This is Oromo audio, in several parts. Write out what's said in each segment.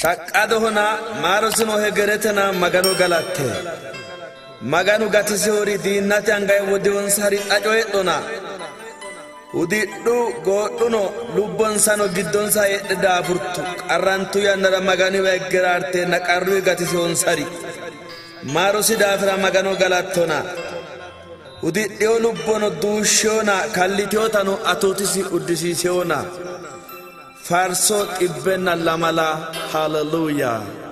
Shaqqado hona marosino hegeretena magano galatte maganu gatisori dinnate angay wodiwon sari ajoyedona udiddu godduno lubbon sano giddon sa yedde dafurtu qarrantu yannara magani wegerarte naqarru gatison sari marosi dafra magano galattona udiddu lubbono duushona kallitiyotano atotisi uddisisiona farso ibbenna lamala hallelujah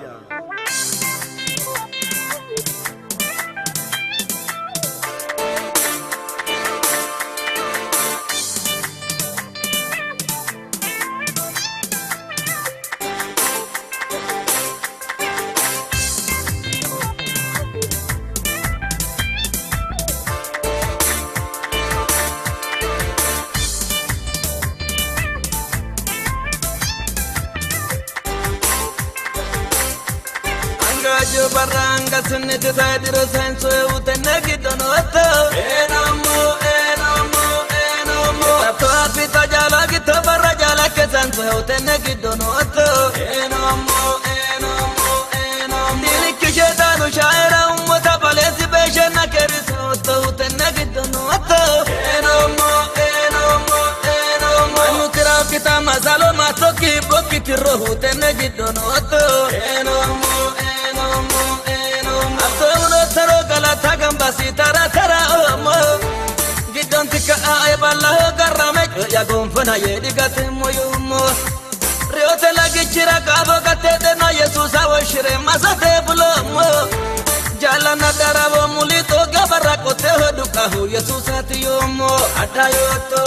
Yo barranga sunnete sadiro senso utenegidono atto enomo tapto apita jala gito barra jala ke senso utenegidono atto enomo dilikki shetanu shaira ummata balesi beshena keriso utenegidono atto enomo anukira kita mazalo matoki bokiti rohu utenegidono atto enomo Tagambasi tara omo Gidon tika ay balla garame ya gonfana yedi gate moyumo Riote lagi chira kabo gate de no Jesus awshire masate bulomo Jala nagarabo mulito gabara kote hoduka hu Jesus atiyomo Adayoto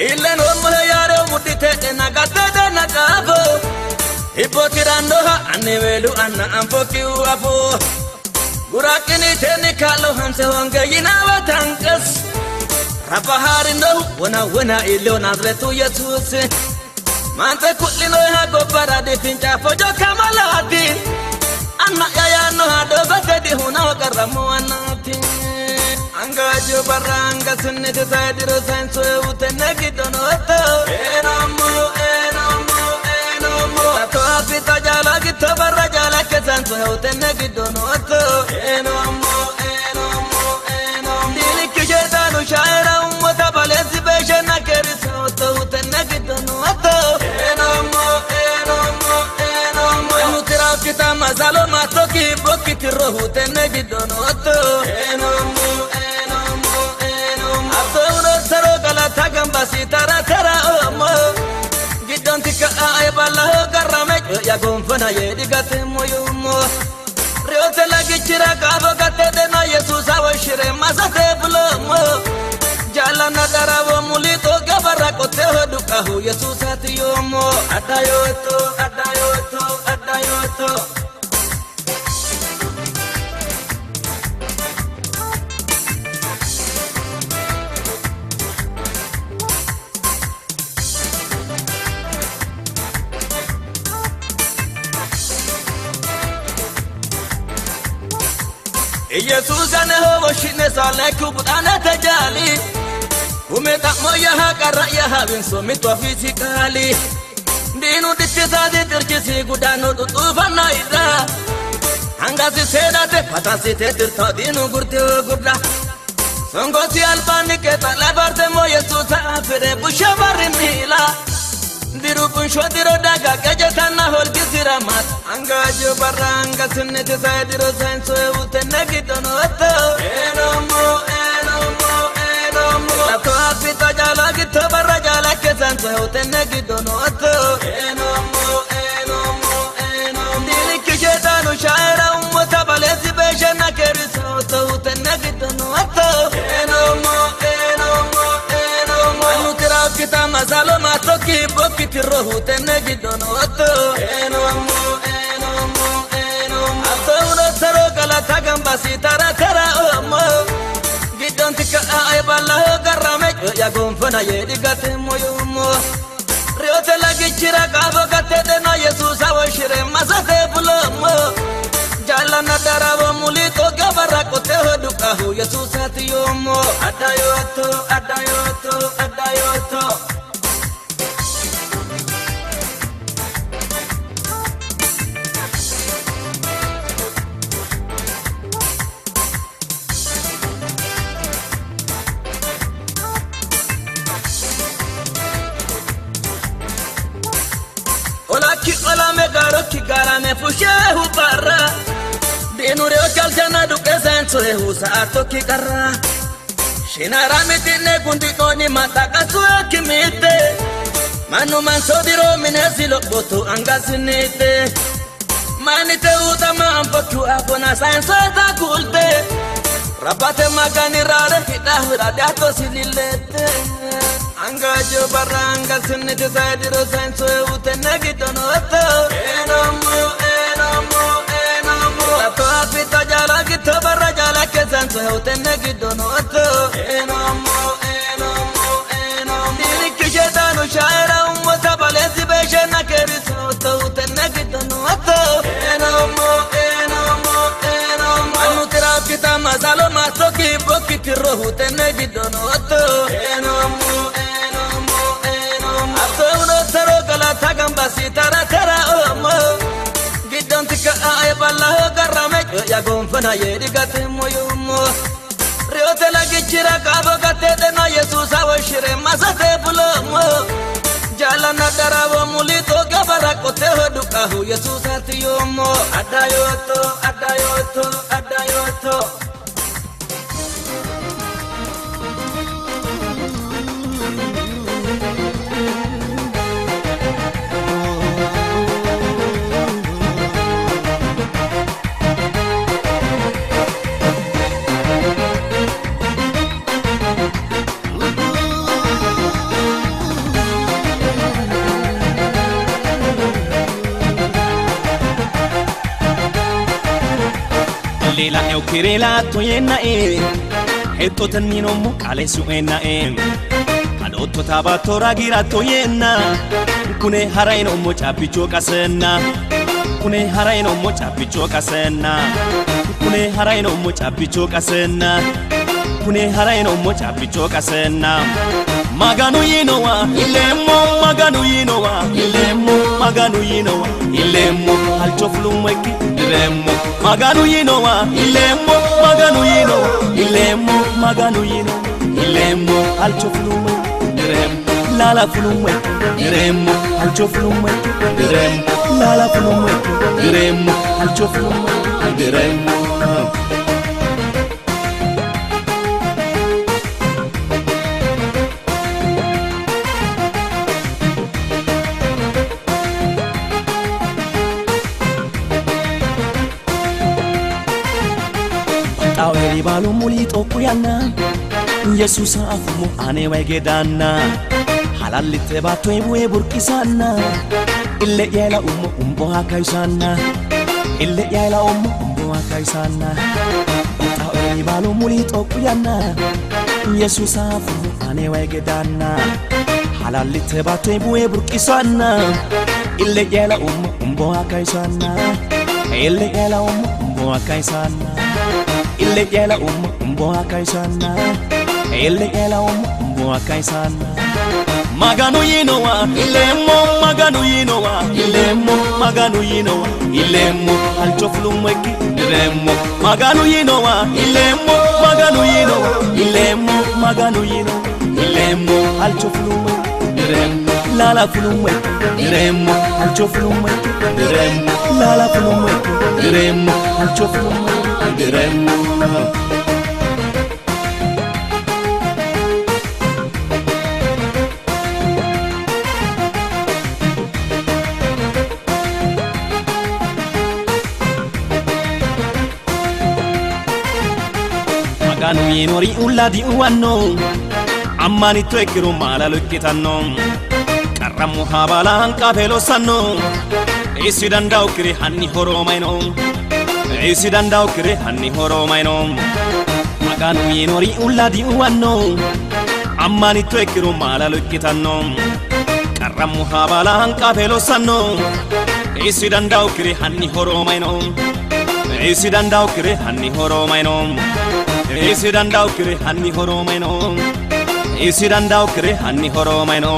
Illen ommo yaro mudite nagate nagabo Ipotirando ha anevelu anna ampoki uapo Gurakini teni kalo hanse honge yinawa tankas Rapahari no wana ilo nazretu Jesus Mante kutlino ha gopara di pincha fojo kamalati Anna yaya no ha dobate di huna wakaramu anati Angajo baranga sunnete sadiro senso utenegidono atto enomo tapto apita jala gito barra jala ke senso utenegidono atto enomo dilikki shetanu shaira ummata balesi beshena keriso utenegidono atto enomo anukira kita mazalo matoki bokiti rohu utenegidono atto enomo Tagambasi tara omo Gidon tika ay balla garame ya gonfana yedi gate moyumo Riote lagi chira kabo gate de no Jesus awshire masate bulomo Jala nagarabo mulito gabara kote hoduka hu Jesus atiyomo Adayoto Jesus ane ho shine sale kubana tajali umeta moya hakara ya habin so mitwa physically dinu ditizade terkisi gudano tufana ida angasi sedate patasi terto dinu gurda songosi albani ke talabarte mo Jesus afere bushabari mila diru punsho diro daga kejetana hol kisiramat angajo baranga sunnete sadiro senso utenegidono atto enomo tapto apita jala gito barra jala ke senso utenegidono atto enomo dilikki shetanu shaira ummata balesi beshena keriso utenegidono atto enomo anukira kita mazalo matoki bokiti rohu utenegidono atto enomo Tagambasi tara omo Gidon tika ay balla garame ya gonfana yedi gate moyomo riote la gichira kabo gate de na Yesusa washire masate bulomo jalana darabo mulito gabara kote hoduka hu Yesusa tiyomo adayoto adayoto adayoto Olaki olame garo ki garame fushehu barra Dinure o jalchana duke senso ehu saato ki karra Shinara mitine gundi koni mataka suwe kimite Manu manso diro minesi lobotu angasinite Manite utama ampoku abona senso eta kulte Rabate magani rare hitahu radiato sililete Angajo baranga sinite saidiro senso utene gidonoto Enomu Lato apita jala gito barra jala ke senso utene gidonoto Enomu Diliki jetanu shaira umota balezi beshena keriso utene gidonoto Enomu Anu terapita masalo masoki bokiti rohu utene gidonoto Enomu Tagambasi tara tara omo Gidon tika ay balla garame ya gonfana yedi gate moyomo riote la gichira kabo gate de na Yesusa washire masate bulomo jalana darabo mulito gabara kote hoduka hu Yesusa tiyomo adayoto adayoto adayoto Lela eukirela toyena Eto tennino mu kale suena Kadotto tabatora gira toyena Kune haraino mo chapicho kasena Kune haraino mo chapicho kasena Kune haraino mo chapicho kasena Kune haraino mo chapicho kasena Maganu yinowa ilemo maganu yinowa ilemo maganu yinowa ilemo alchoflumweki diremo maganu yinowa ilemo maganu yinowa ilemo maganu yinowa ilemo alchoflumweki diremo lala flumweki diremo alchoflumweki diremo lala flumweki diremo alchoflumweki diremo Aweri balu mulito kuyana Yesusa afumu ane wegedana Halalite bato ebuwe burkisana Ille yela umbo hakaisana Ille yela umbo hakaisana Aweri balu mulito kuyana Yesusa afumu ane wegedana Halalite bato ebuwe burkisana Ille yela umbo hakaisana Ille yela umbo hakaisana Ille yela umbo akaisana Ille yela umbo akaisana Maganu yinowa ilemo maganu yinowa ilemo maganu yinowa ilemo alchoflumweki diremo maganu yinowa ilemo maganu yinowa ilemo maganu yinowa ilemo alchoflumweki diremo lala flumweki diremo alchoflumweki diremo lala flumweki diremo alchoflumweki diremo Maganu yinori uladi uwanno Ammani tuekiru mala lukkitanno Karramu habala hankafelo sanno Isi dandao kiri hanni horomaino Isi dandao kiri hanni horomaino Maganu yinori uladi uwanno Ammani tu ekiru malalu ikitanno Qarramu habala hanqafelo sanno Isi danda'u kiri hanni horomayno Isi danda'u kiri hanni horomayno Isi danda'u kiri hanni horomayno Isi danda'u kiri hanni horomayno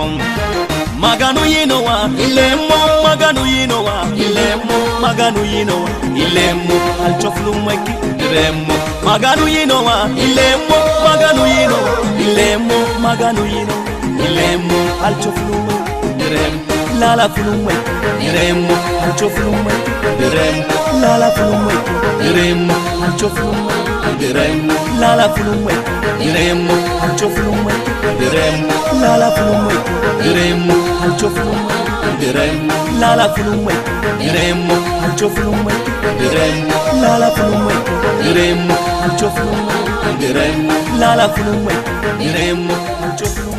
Maganu yinowa ilemo maganu yinowa ilemo maganu yinowa ilemo alchoflumeki diremo maganu yinowa ilemo maganu yinowa ilemo maganu yinowa ilemo alchoflumeki diremo lala flumeki diremo alchoflumeki diremo lala flumeki diremo alchoflumeki diremo lala flumeki diremo alchoflumeki diremo lala flumeki diremo alchoflumeki diremo lala flumeki diremo alchoflumeki diremo lala flumeki diremo alchoflumeki diremo lala flumeki diremo alchoflumeki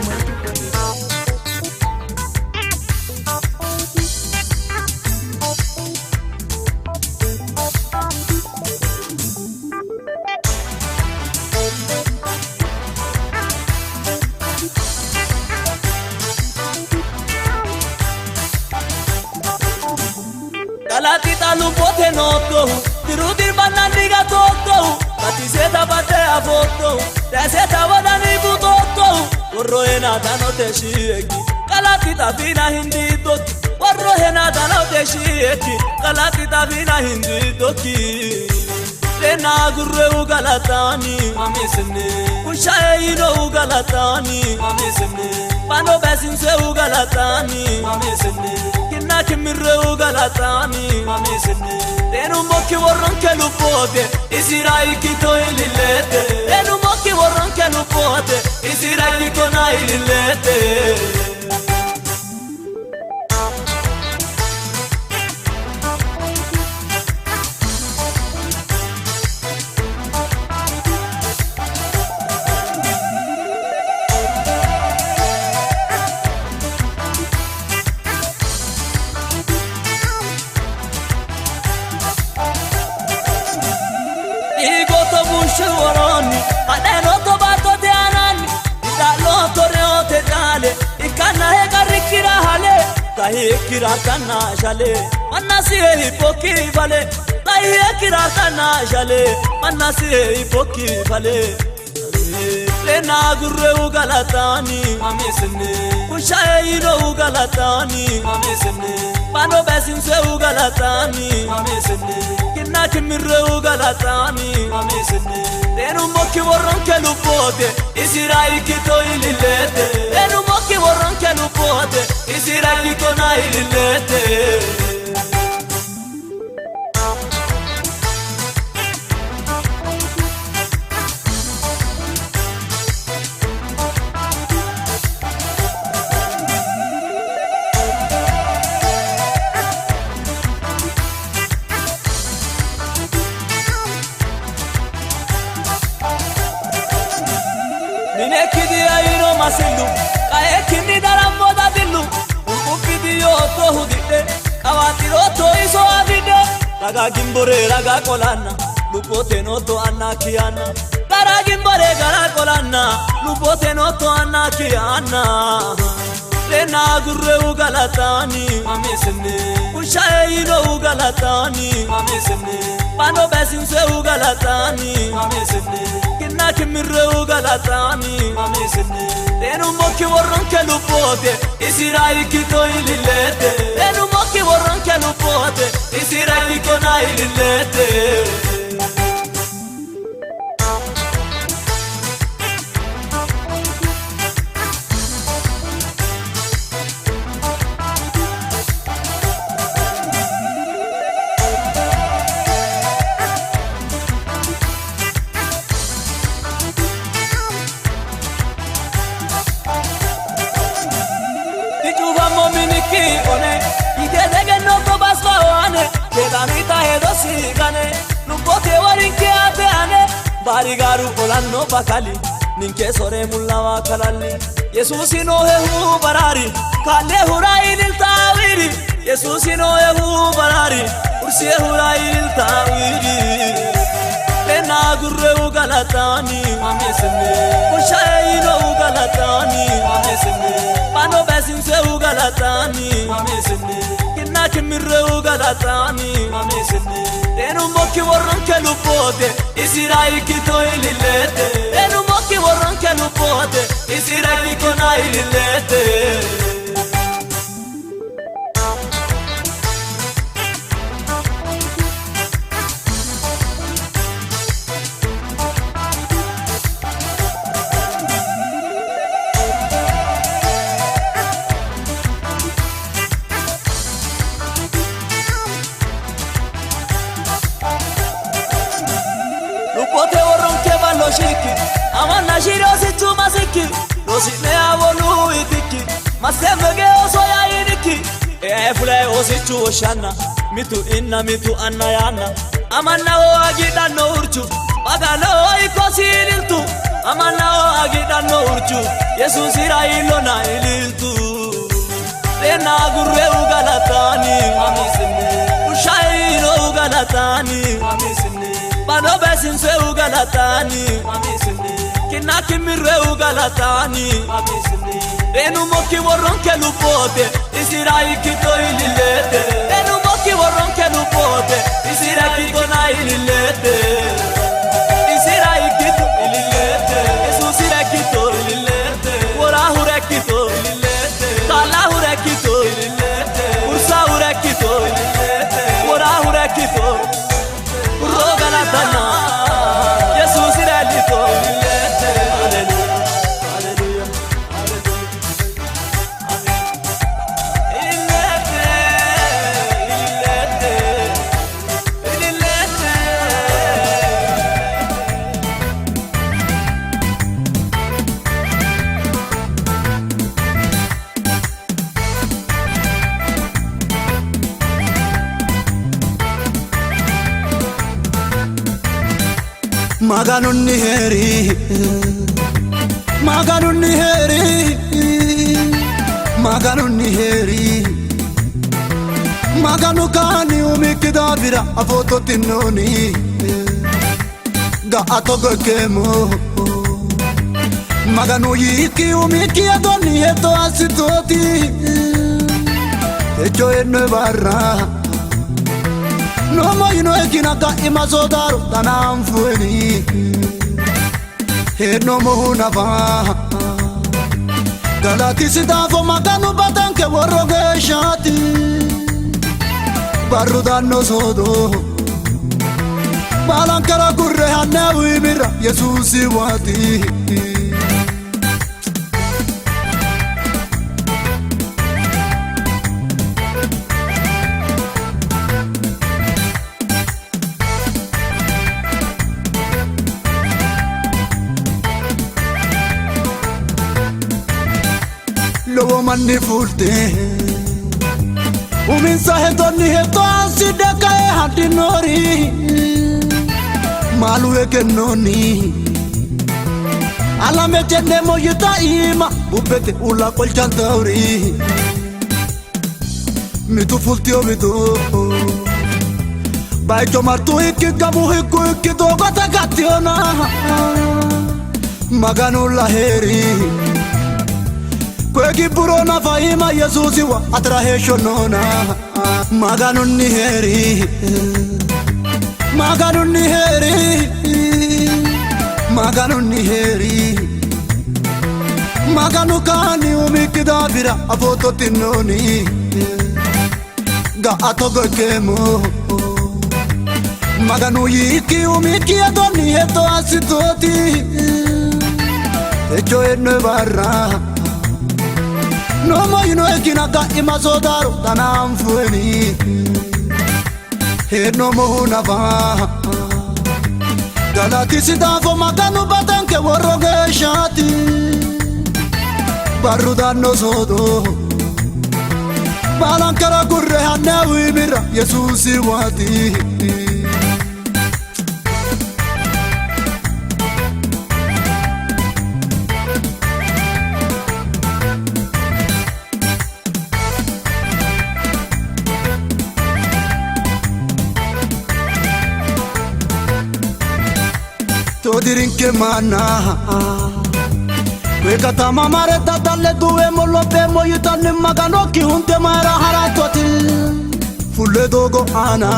Galati talu pote noto, tirudir banani gatoto, katiseta bate avoto, teseta badani butoto, warroena dano teshieki, galati tafina hindito, warroena dano teshieki, galati tafina hindito ki. Lena gurre galatani, mamisne, ushae ino galatani, mamisne, pano besinse galatani, mamisne. Kimirre galatani mamisne Tenu mokki warron ke lupote Isirai kito ililete Tenu mokki warron ke lupote Isirai kito na ililete Waroni, adeno to bato te anani, idalo to reo te dale, ikana he karikira hale, tahi kira kana shale, manasi he poki vale, tahi kira kana shale, manasi he poki vale. Lena gurre galatani, mamisne, ushae ino galatani, mamisne, pano besinse galatani, mamisne. Kimirre galatani mamisne Tenu mokki warron ke lupote Isirai kito ililete Tenu mokki warron ke lupote Isirai kito na ililete Masilu, kae kini darambo da dilu, upidio to hudide, kawatiro to iso avide, raga gimbore raga kolana, lupote no to anna kiana, raga gimbore raga kolana, lupote no to anna kiana. Lena gurre galatani, mamisne, ushae ino galatani, mamisne, pano besinse galatani, mamisne, kimirre galatani, mamisne. Tenu mokki warron ke lupote, isirai kito ililete. Tenu mokki warron ke lupote, isirai kito na ililete. Barigaru olanno bakali ninke sore mullawa kalali Yesusi no hehu barari kale hurail tawiri Yesusi no hehu barari ursi hurail tawiri Lena gurre galatani mamisne ushae no galatani galatani mamisni kinna kimirreu galatani mamisni enu mokki worron kelupote isirai kito ililete enu mokki worron kelupote isirai kito ililete Lupote worron kebalo shiki amanna shiro situ masiki rosine avolu itiki masembege osoya iniki efule ositu oshana mitu inna mitu anna yana amanna o agida no urchu magano ikosililtu amanna o agida no urchu yesus irailo na ililtu rena gurre ugalatani amisne ushaino ugalatani amisne Bano besin se ugalatani mamisni kinna kimirre ugalatani mamisni enu mokki worron kelupote isirai kito ililete enu mokki worron kelupote isirai kito na ililete isirai kito ililete Jesus isirai kito ililete wora hure kito ililete kala hure kito ililete ursa hure kito ililete wora hure kito Rogalatana, Jesus iralito, ilete, hallelujah, hallelujah, hallelujah, ilete, ilete, ilete. Maganunni heri Maganunni heri Maganunni heri Maganu kani umikidabira afoto tinoni Ga atogo kemo Maganu yiki umiki adoni heto asitoti Echo enne barra No moino ekina ka imasodaro tanamfueni He no mohuna va Galati sidafo maganu batanke worroge shati Barudano sodo Balankara kurre hanne uimira Yesusi wati Lowo manni fulte Umin sahedonni heto anside kae hadinori Malu ekenoni Alame jenne moyita ima Bubete ula kol chantauri Mitu fultio mitu Baito martu iki gabu hiku iki dogata gationa Maganu laheri Kweki burona fahima Yesusi wa atrahesho nona Maganunni heri Maganunni heri Maganunni heri Maganu kani umikidabira afoto tinoni Ga atogo kemo Maganu yiki umiki adoni heto asitoti Echo enne barra No moino ekina ka imasodaro tanamfueni He no mohuna va Galati sidafo maganu batanke worroge shati Barudano sodo Balankara kurre hanne uimira Yesusi wati Todirinke mana Wekata mamare tatalle duwe mollo be moyitani magano ki hunde mara haratoti fulle dogo ana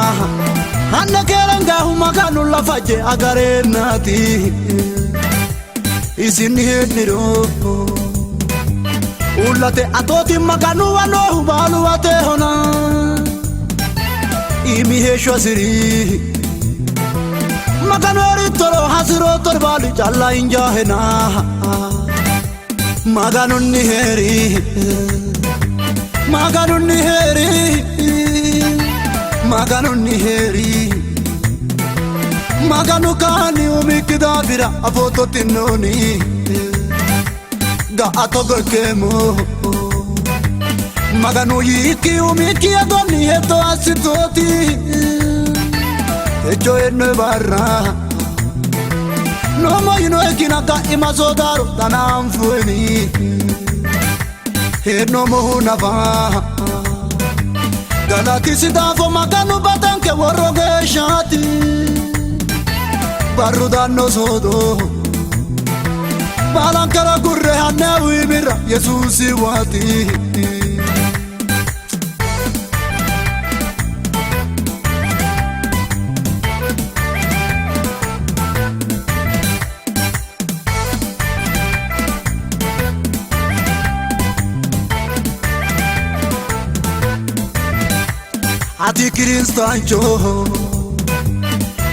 hanne kerenga hu magano la faje agare nati isini hedniro ulate atoti magano wano balu ate hona imi hesho siri magano ritoro hasiro torbali jalla injahena Maganunni heri Maganunni heri Maganunni heri Maganu kani umikida bira afoto tinoni Ga atogo kemo Maganu yiki umiki adoni heto asitoti Echo enne barra No mo you know ekina ka imazodaru tanam fueni He no mo nava Galati sidavo maganu batanke woroge shati Barudano sodo Balankara gurre hanne wimira Yesusi wati Ati Kristancho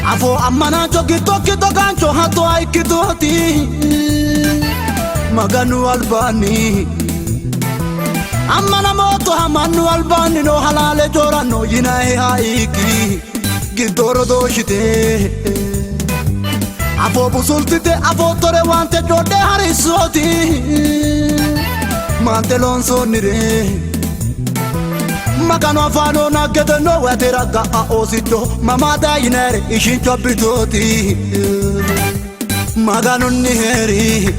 Afo amana jogi toki dogancho hato aikidoti Maganu albani Amana moto hamanu albani no halale jora no yinae haiki Gidoro doshite Afo busultite afo tore wante jode harisoti Mantelon sonire Magano afano na gede no weteraga a osito Mama da inere ishin chobitoti Magano ni heri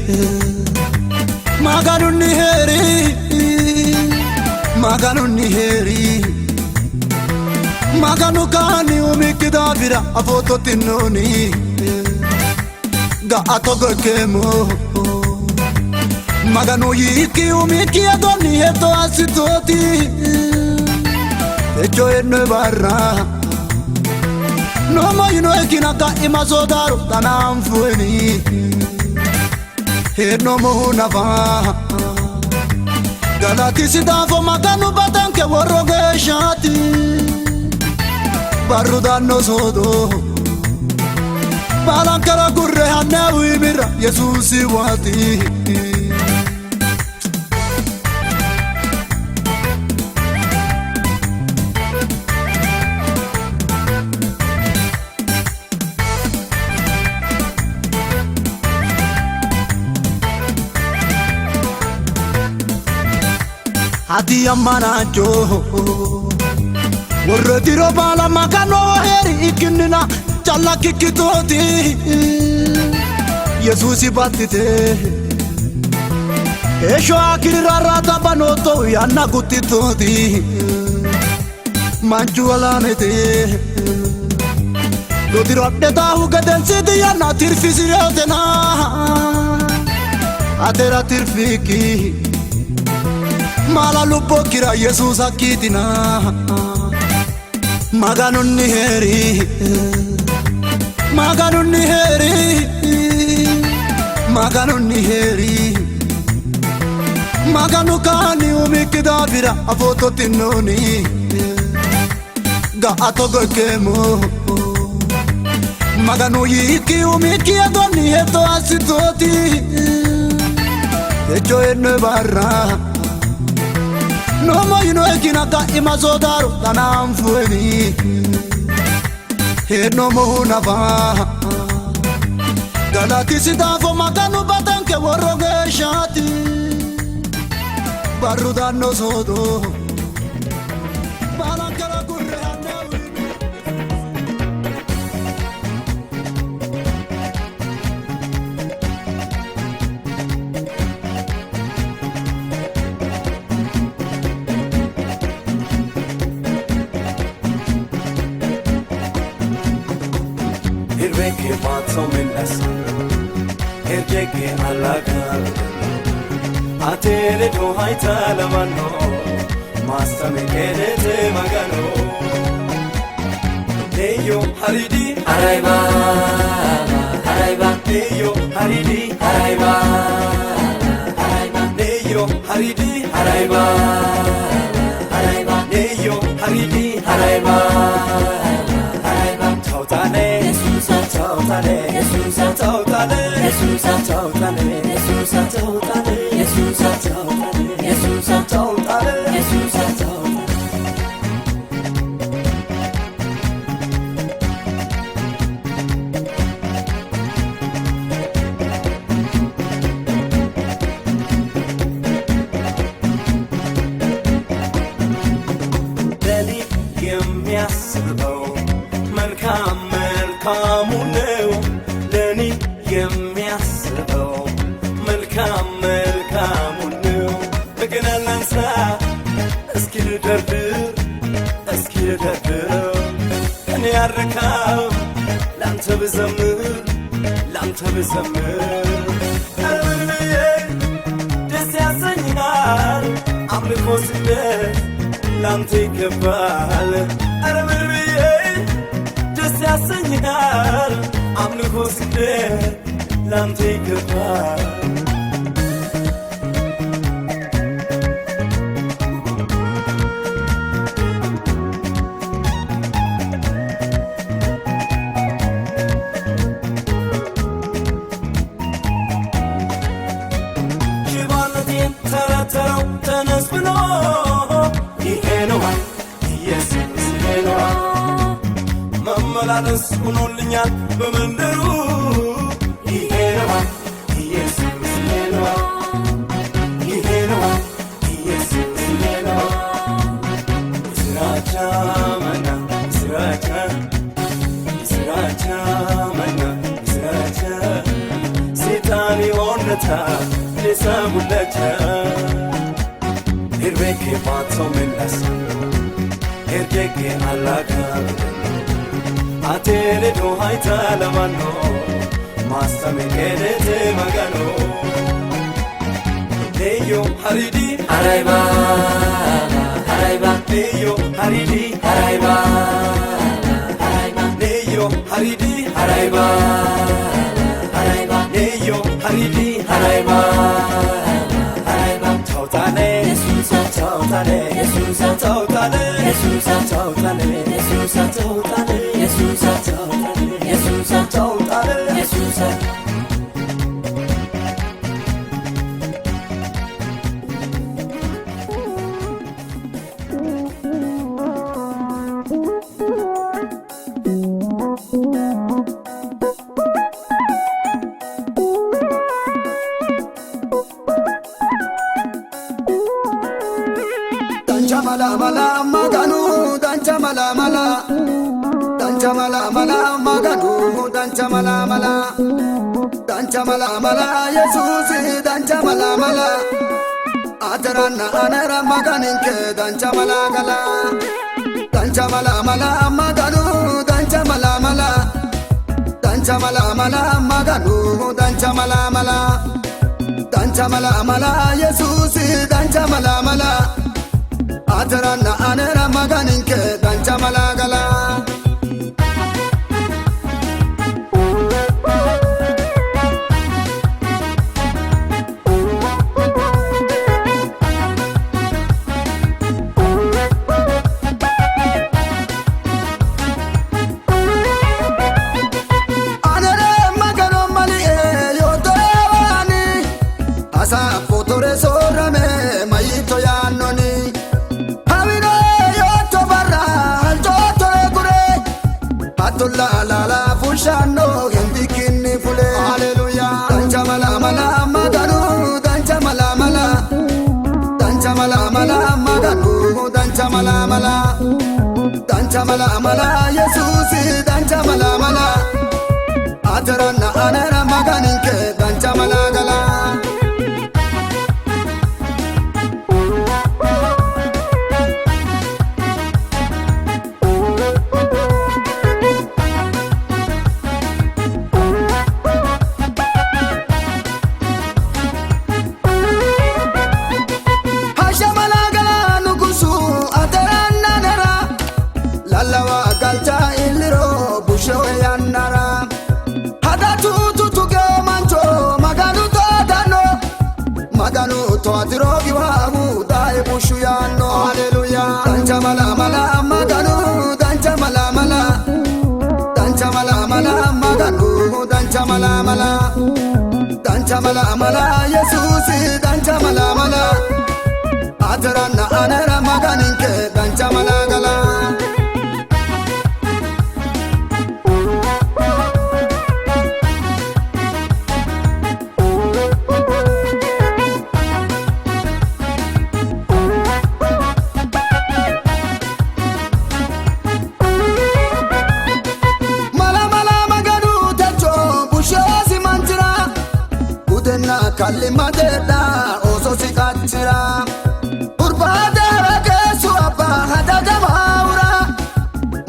Magano ni heri Magano ni heri Magano kani umikida bira afoto tinoni Ga atogo kemo Magano yiki umiki adoni heto asitoti Echo enne barra No mo you know ekina ka imazodaru tanam fueni He no mo nava Galati sidavo maganu batanke woroge shati Barudano sodo Balankara gurre hanne wimira Yesusi wati Ati amanacho Warre tiro bala magano heri ikinina Challa kikitoti Yesusi batite Esho akiri rarata banoto yanna kutitoti Manchu alanete Lodiro abdeta hugaden sidi yanna tirfisirotena Atera tirfiki Mala lupo kira Jesus akitina Maganunni heri Maganunni heri Maganunni heri Maganu kani umikida bira afoto tinoni Ga atogo kemo Maganu yiki umiki adoni heto asitoti Echo enne barra No mo you know ekina ka imazodaru tanam fueni He no mo nava Galati sidavo maganu batanke woroge shati Barudano sodo Balankara gurre hanne Irveke matso millasa Erjeke alaga atere do haita lamano mastame kedete magano neyo haridi araiba araiba neyo haridi araiba araiba neyo haridi araiba araiba neyo haridi araiba araiba chautane yesusa chautane yesusa chautane yesusa chautane yesusa chautane yesusa chautane yesusa chautane yesusa የሚያስበው መልካም መልካሙ ነው ለኔ የሚያስበው መልካም መልካሙ ነው በገና ላንሳ እስኪ ልደርድር እስኪ ልደርድር እኔ ያረካው ላንተ ብዘምር ላንተ ብዘምር አልብዬ ደስ ያሰኛል አምልኮ ስደት ላንተ ይገባል አረ ምርብዬ ደስ ያሰኛል አምልኮ ስግደት ላንተ ይገባል ሽባነቴን ተረተረው ተነስ ብሎ ኢየሱስ ሄኖዋ መመላለስ ሆኖልኛል በመንደሩ ይሄነዋ ኢየሱስ ሄኖዋ ይሄነዋ ኢየሱስ ሄኖዋ ስራቻ መና ስራቻ ስራቻ መና ስራቻ ሴጣን ሆነታ ለሰሙለቻ Irveke matso melas Erkeke alaka Atere do haita lamano Mastame kedete magano Neyo haridi araiba araiba Neyo haridi araiba araiba Neyo haridi araiba araiba Neyo haridi araiba chautane yesusa chautane yesusa chautane yesusa chautane yesusa chautane yesusa chautane yesusa chautane yesusa mala mala maganu dancha mala mala dancha mala mala maganu dancha mala mala dancha mala mala yesus dancha mala mala atarana anara maganinke dancha mala gala dancha mala mala maganu dancha mala mala dancha mala mala maganu dancha mala mala dancha mala mala yesus dancha mala mala atarana anera maganinke dancha malagala anere magano mali yotoani asa fotore sorame mayito yanoni la la la fushano gendikini fule hallelujah dancha mala mala maganu dancha mala mala dancha mala mala maganu dancha mala mala dancha mala mala yesus dancha mala mala atarana anara maganinke dancha mala gala maganu to'ati roogi waamu daa'e bushu yaanno haleluyaa dancha mala mala maganu dancha mala mala dancha mala mala maganu dancha mala mala dancha mala mala yesuusi dancha mala mala ateranna anera maganinke dancha mala gala kallimadedha oso siqachira urbaadera keesu abba hadadamaawura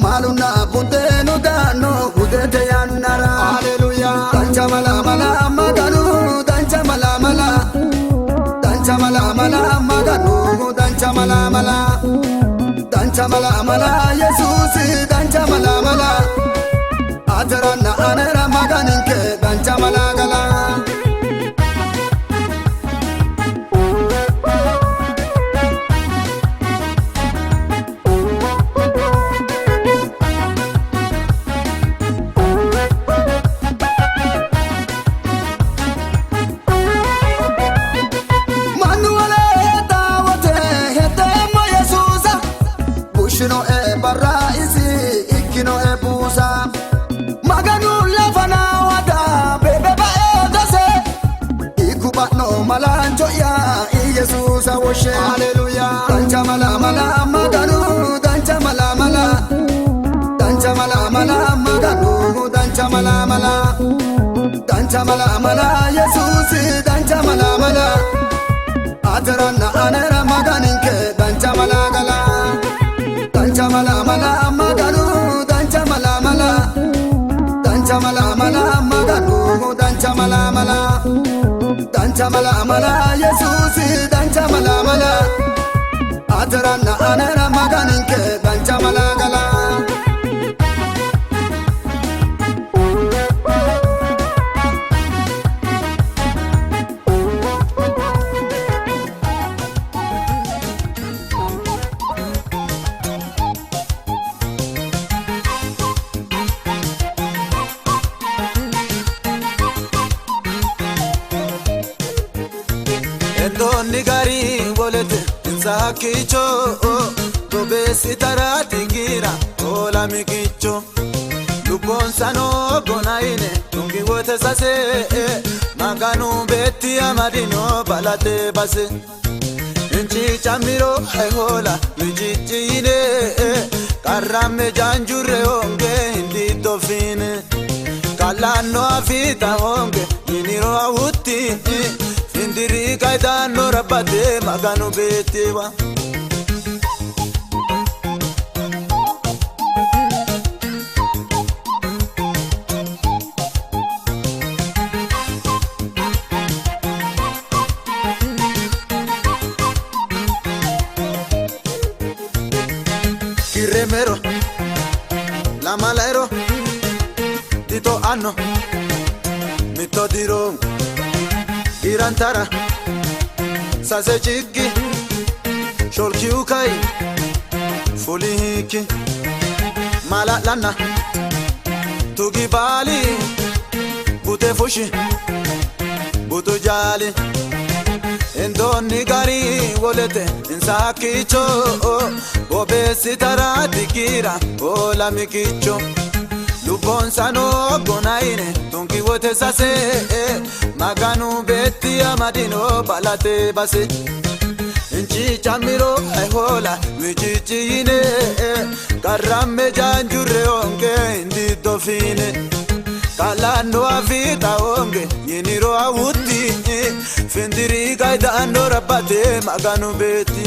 maalunna buddeenu daanno hudete yannara haleluyaa dancha mala mala maganu dancha mala mala dancha mala mala maganu dancha mala mala dancha mala mala yesuusi dancha mala mala ateranna anera maganinke dancha mala gala Shino e barraisi ikkino e buusa maganu lafana wada bebe ba edase ikubano malanjo ya Yesusa woshe haleluya dancha mala mala maganu dancha mala mala dancha mala mala maganu dancha mala mala dancha mala mala Yesusi dancha mala mala ateranna anera maganinke dancha mala gala dancha mala mala maganu dancha mala mala dancha mala mala maganu dancha mala mala dancha mala mala yesusi dancha mala mala ateranna anera maganinke dancha mala gala Donni gari volete insakicho Tobesi tarati gira ola mikicho Lupon sano gonaine tungi wote sase Maganu beti amadino balate base Inchi chamiro hola mijichine Karame janjure onge hindi tofine Kalano afita onge niniro awuti Indiri kaidano rabate maganu betewa Kiremero la malero Tito anno mito diro Irantara Sase chiki Sholki ukai Fuli hiki Mala lana Tugi bali Bute fushi Butu jali Endoni gari wolete Insakicho Bobesi tarati kira Ola mikicho Lupon sano gonaine Tunki wote sase Maganu beti amadino balate base Inchi chamiro hola michichine Karame janjure onge indi dofine Kalando afita onge yiniro awuti Findiri gaidano rabate maganu beti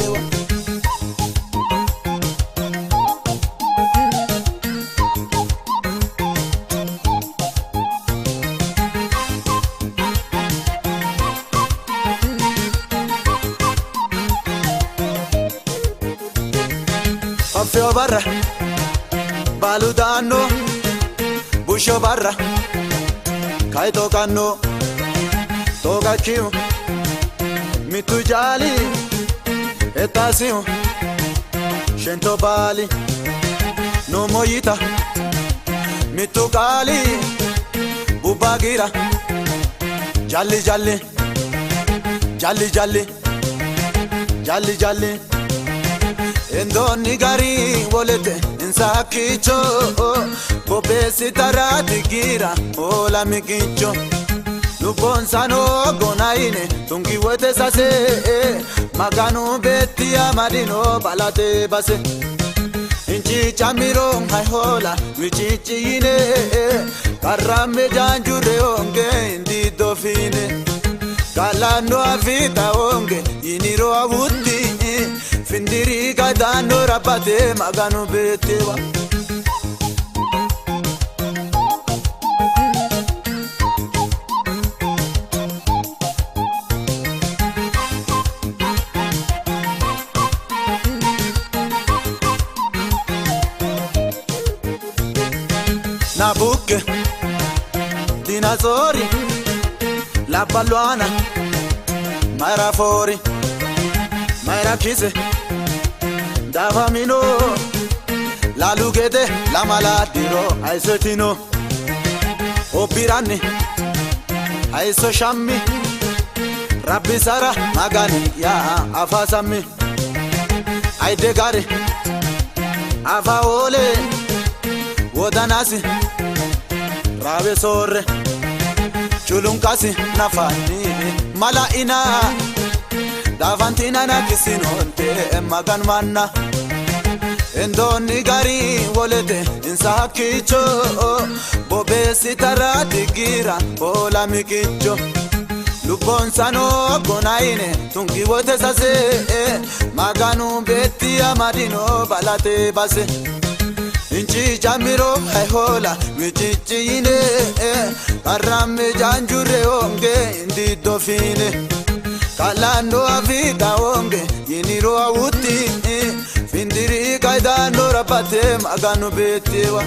Affio barra, baludano, busho barra, kai tocano, toca chiu, mitu jali etasiu shento bali no moyita mitu kali bubagira jali jali jali jali jali jali endoni gari volete insakicho bobesi tarati gira ola mikicho lubonsano gonaine tungi wete sase maganu betia madino balate base inchi chamiro hola wichichine karame janjure onge indi dofine kalando avita onge iniro avuti findiri kadano rapate maganu betewa Nabuke, Dinazori, La Balwana, Mara Fori, Mara Kise, Davamino, La Lugete, La Maladiro, Aisetino, Opirani, Aiso Shammi, Rabbi Sara, Magani, Ya Afasami, Aidegari, Avaole, Wodanasi, Rabe Sorre, Chulunkasi, Nafani, Malaina, Davantina Nakisinonte, Magan Manna, Endoni Gari, Wolete, Insakicho, Bobesi Tarati Gira, Ola Mikicho, Lubonsano, Gonaine, Tungi Wotesase, Maganu Betia Madino, Balate Base. Inchi jamiro hola wichichine karame janjure onge indi dofine kalando avita onge yiniro awuti findiri kaidano rapate maganu betewa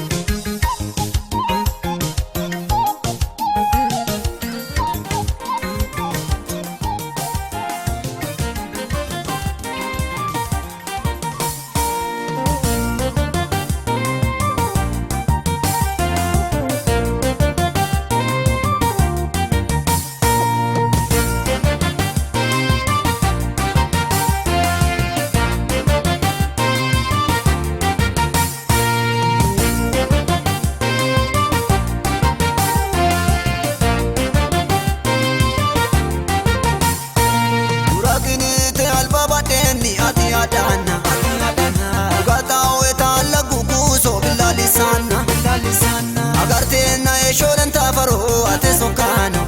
Agartena e shodan tafaro ate sokano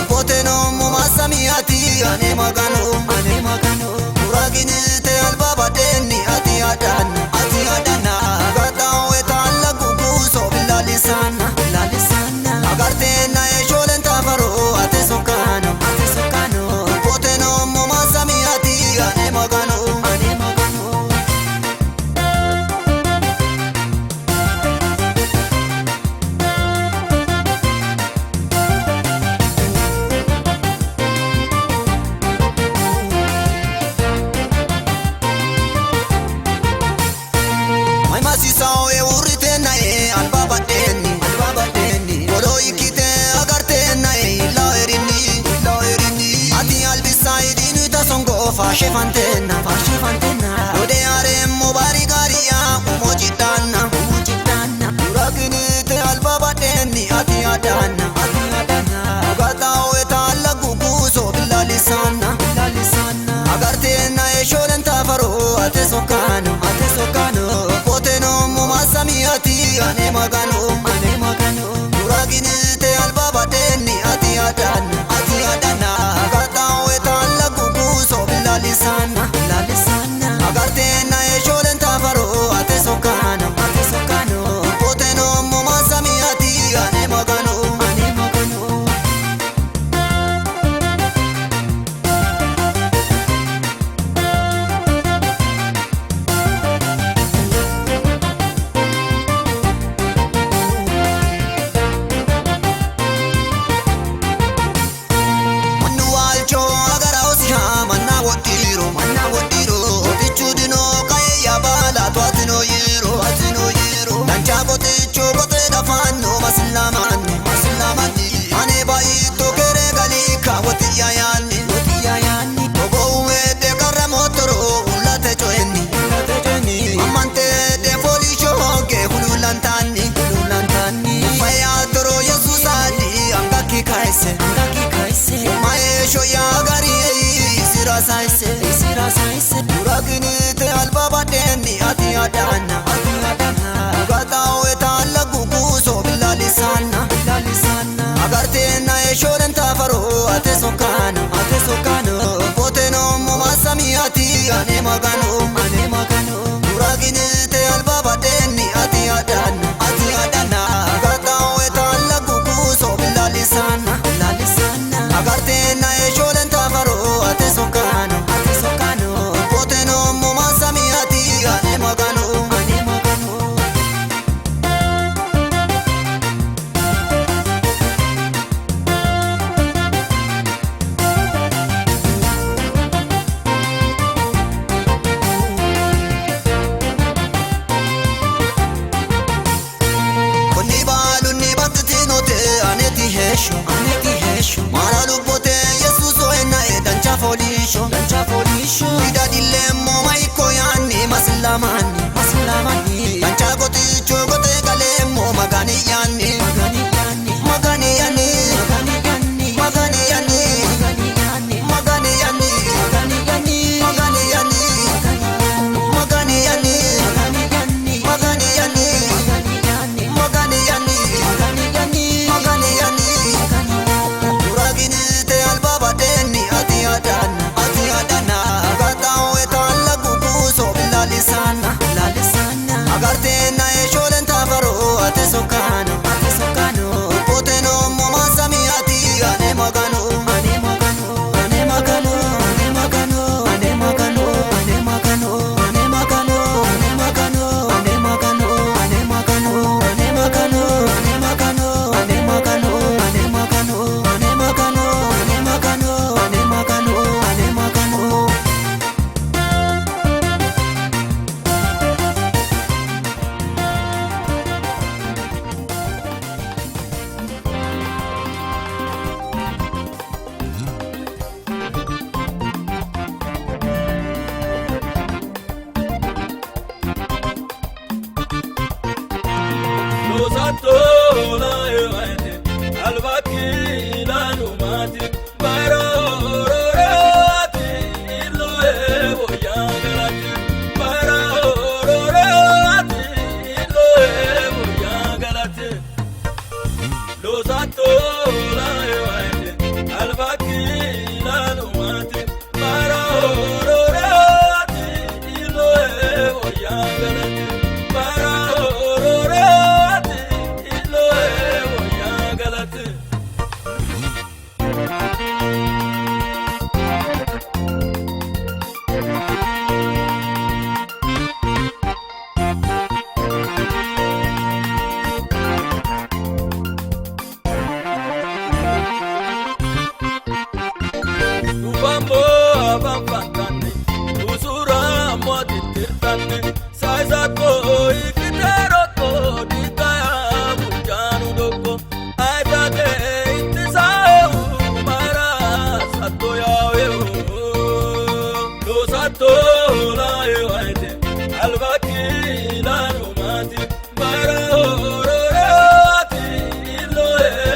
poteno mumasami ati ane magano uragini te albaba deni ati adana gata weta la gugu so bilalisana agartena e shodan tafaro ate sokano poteno mumasami ati ane magano Fashe fantena Ode aremmo bari garia umo jidana Uragini te albaba deni ati adana Ugata weta alla gugu so bilalisana Agartena e shoden tafaro ate sokano Poteno mumasami ati ane magano Uragini te albaba deni ati adana Ugata weta alla gugu so bilalisana Agartena e shoden tafaro ate sokano Poteno mumasami ati ane magano adana Gata weta lagu guso bilalisana Agarte na eshoren tafaro ate sokana Poteno mo masami ati ane magano Duragini te albaba deni ati adana Gata weta lagu guso bilalisana Agarte na eshoren tafaro ate sokana Poteno mo masami ati ane magano Konni balu ni batitinote aneti hesho Mara lubote Yesus oena dancha folisho Ida dilemo maiko yani maslamani Dancha goti chogote galemo magani yani Duragini te albaba deni ati adana Gata weta lagu guso bilalisana Agarte na esholen tafaro ate sokano Poteno mo masami ati ane magano Lo santo la evane albaki la numati barororati lo evo yagalati barororati lo evo yagalati Lo santo la evane albaki la numati barororati lo evo yagalati Bambo avanfantane usura moditirtane Saisato ikiteroko ditaya bujanu doko Aitate intisau mara sato yawe Lo sato la ewaite albaki la numati Mara hororati lo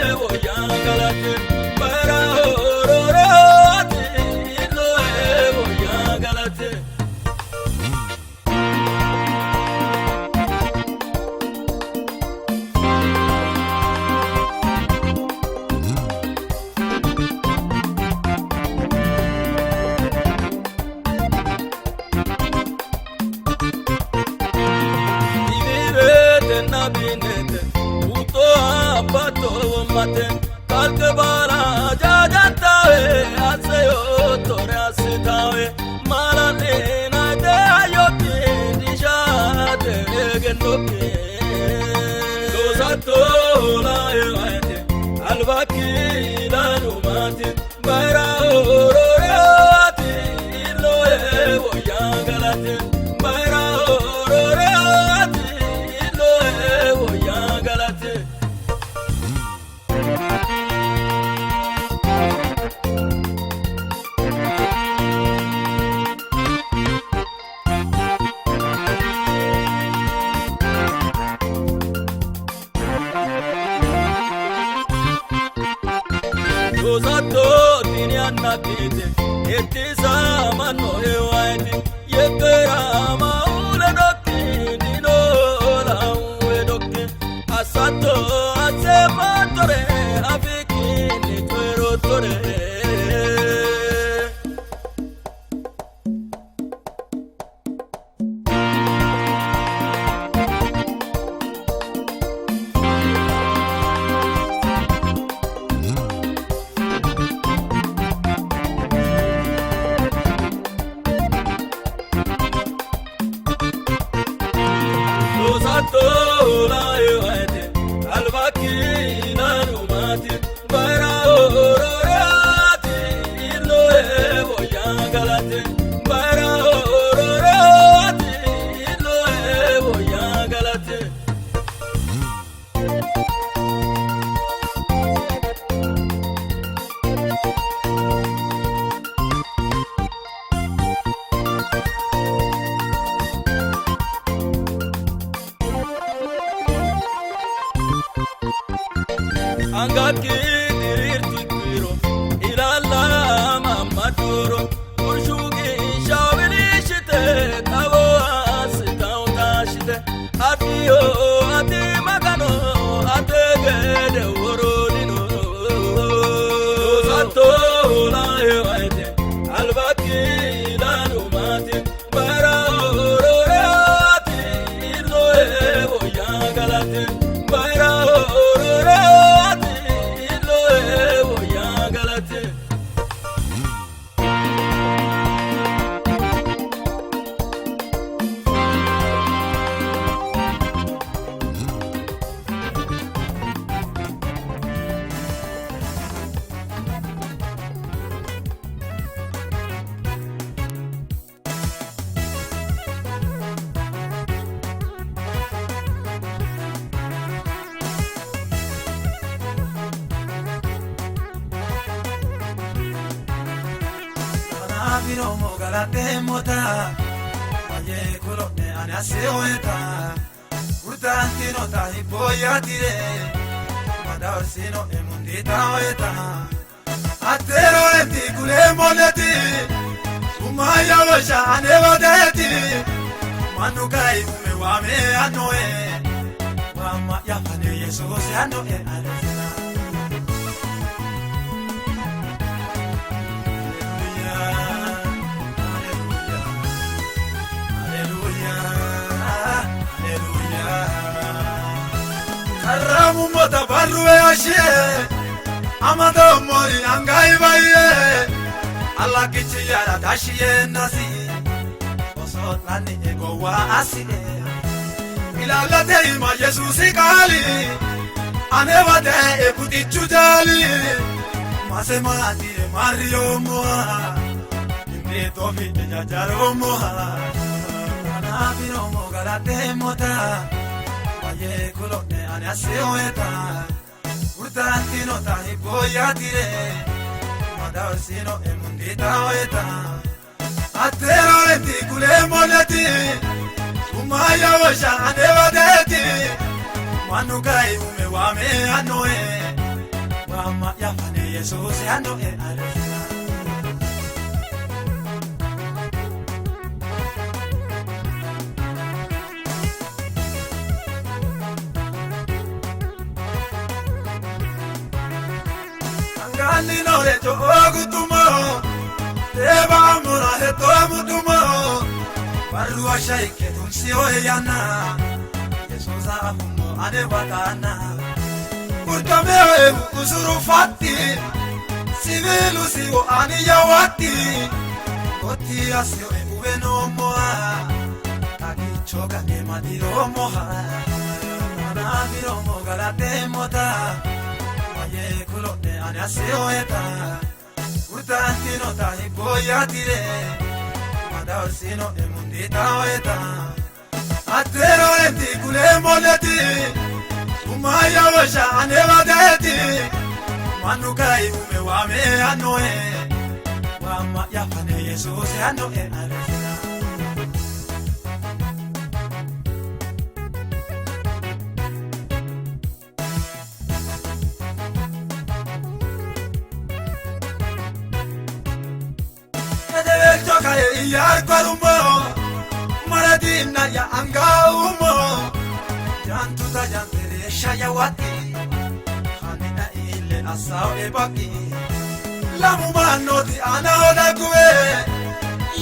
evo yangalate Mara hororati lo evo yangalate Nabinete, uto abato mate, kalke bala jajatawe, aseyo tore asitawe, malane na te ayoki, dishate genoki. Lo sato la evate, albaki la numati, bara ororati, lo evo yangalate, bara ororati. Usato tini annakite Etti sama no ewaiti Yekera maule dotti galate bara ororoti loe voya galate angaki dirirti kwiro ilalla mamaduro urshugi shawilishite tavo asitautashite adiyo adi magano ategede worodino sato laewaite albaki lanumati bara ororati loe voya galate bara ororati loe voya galate Viromo galate mota aye kolone ane aseoeta urtanti nota hipoya tire madarsino emundita oeta atero enti kule moneti umaya washa ane wadeti manukai ume wame anoe mama yafane yesus anoe alefina Karamu mota barruwe ashe amado mori angai baye Allah kichi yara dashiye nasi oso nani ego wa asile ilalate ima Yesusi kali anewade ekuti chujali masema atire mario moa imre tofi jajaro moa anabiro mo galate mota aye kolone ane aseoeta urtanti nota hipoya tire madarsino emundita oeta atero enti kule moneti umaya washa ane wadeti manukai ume wame anoe mama yafane yesus anoe alefina Angani no le to ogutumo Eba mura he to amutumo Barua shaike tunsi oyana Yesusa afumo ane watana Kurkame usuru fati Sivilu siwo ani yawati Koti asio uwe no moa Kaki choga ne madiro moha Manabiro mo galate mota Aye kolone ane aseoeta urtanti nota hipoya tire madarsino emundita oeta atero enti kule moneti umaya washa ane wadeti manukai ume wame anoe wama yafane Yesus anoe alefina Yar kwarumo maradina ya angaumo jantuta jantere shayawati hanina ile asao ebaki lamu manoti ana odakue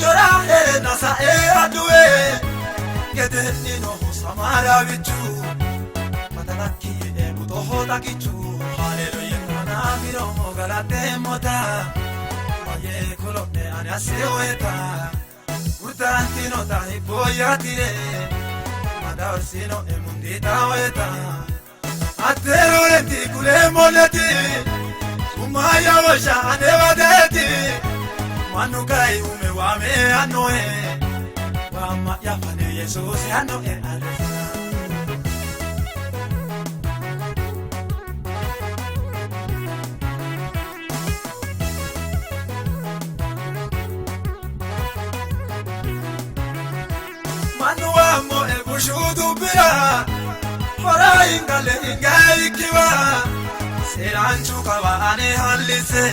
yora nasa adue gede nino samara bichu matanaki ebuto hodakichu hallelujah na miromo galate mota aye kolone ane aseoeta urtanti nota hipoya tire madarsino emundita oeta atero enti kule moneti umaya washa ane wadeti Manukai ume wame anoe Wama yafane Jesus anoe alefana Manuwa mo ebushudu bira Fara ingale ingai kiwa Seranchu kawa ane halise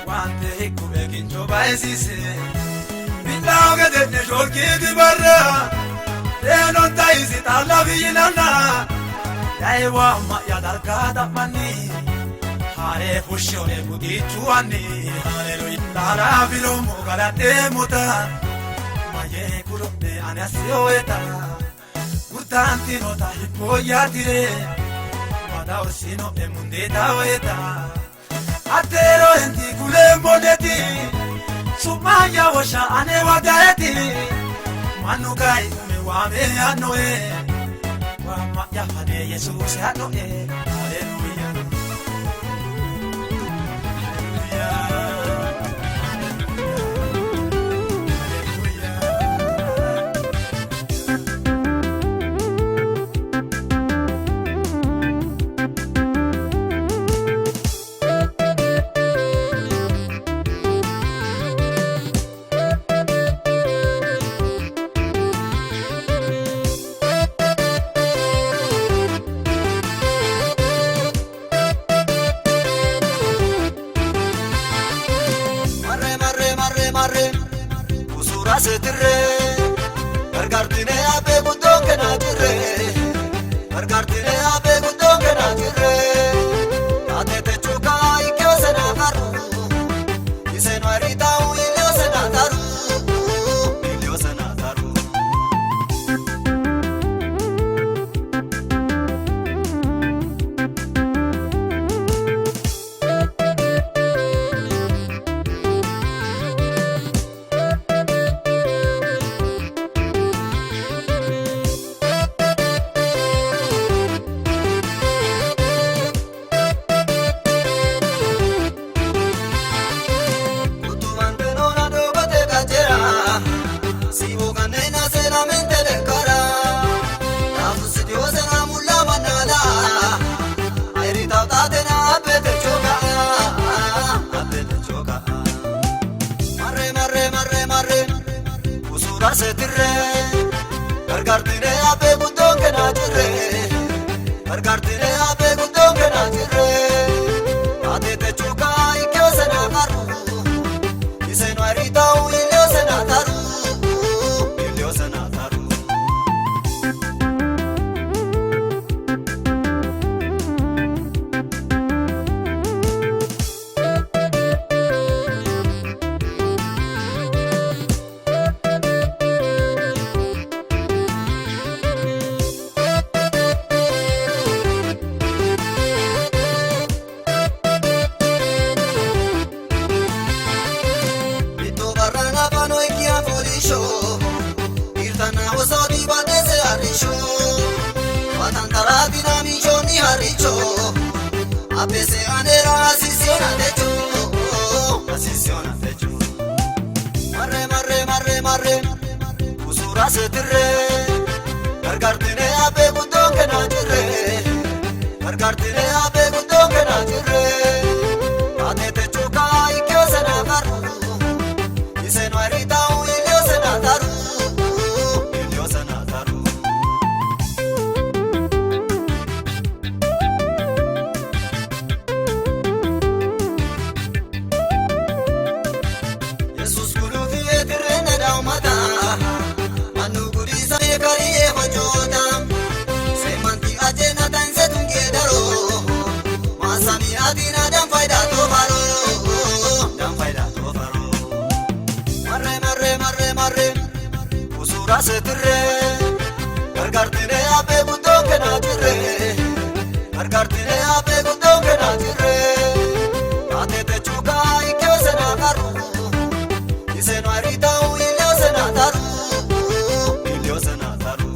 Wante hiku begin joba esise Bindaoge dene jorki di barra Denon taisi tala vijinana Daiwa ma yadarkada mani Hare fushone budichuani Hallelujah Lara vilomo galate muta Maye kurumne anasyoeta Urtanti nota hipoyatire Mada orsino emundeta oeta Atero enti kule moneti Sumaya washa ane wadaeti Manukai ume wame anoe Wama yafane Jesus anoe Hallelujah Usura setirre Gargartine abe gudonge na jirre Gargartine abe gudonge na jirre Atete chuka ikyo sena karu Iseno arita u ilio sena taru Ilio sena taru Setirre Gargartine abe gudonge na jirre Gargartine abe gudonge na jirre Atete chuka ikyo sena karu Iseno arita u ilio sena taru Ilio sena taru Irtana osodi badese arisho Watantara dinamisho ni haricho Apese anera asisiona techo Asisiona techo Marre Usura setirre Gargartine abe gudonge na jirre Gargartine abe gudonge na jirre Atete chuka ikyo sena karu Iseno arita u ilio sena taru Ilio sena taru Jesus kulu fiye tirene daumata Manu gurisa ye kariye hojoda Semanti ajena tanse tunge daro Masami adina dam faida to faro Dam faida to faro Marre Usura setirre Gargartine abe gudonge na jirre Gargartine abe gudonge na jirre Atete chuka ikyo sena karu Iseno arita u ilio sena taru Ilio sena taru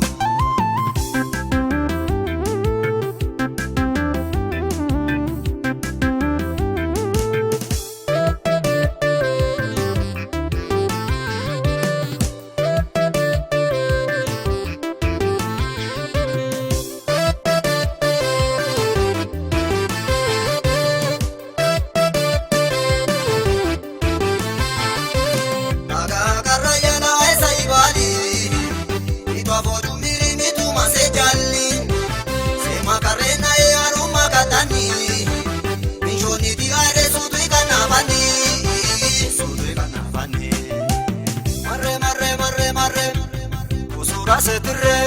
Usura setirre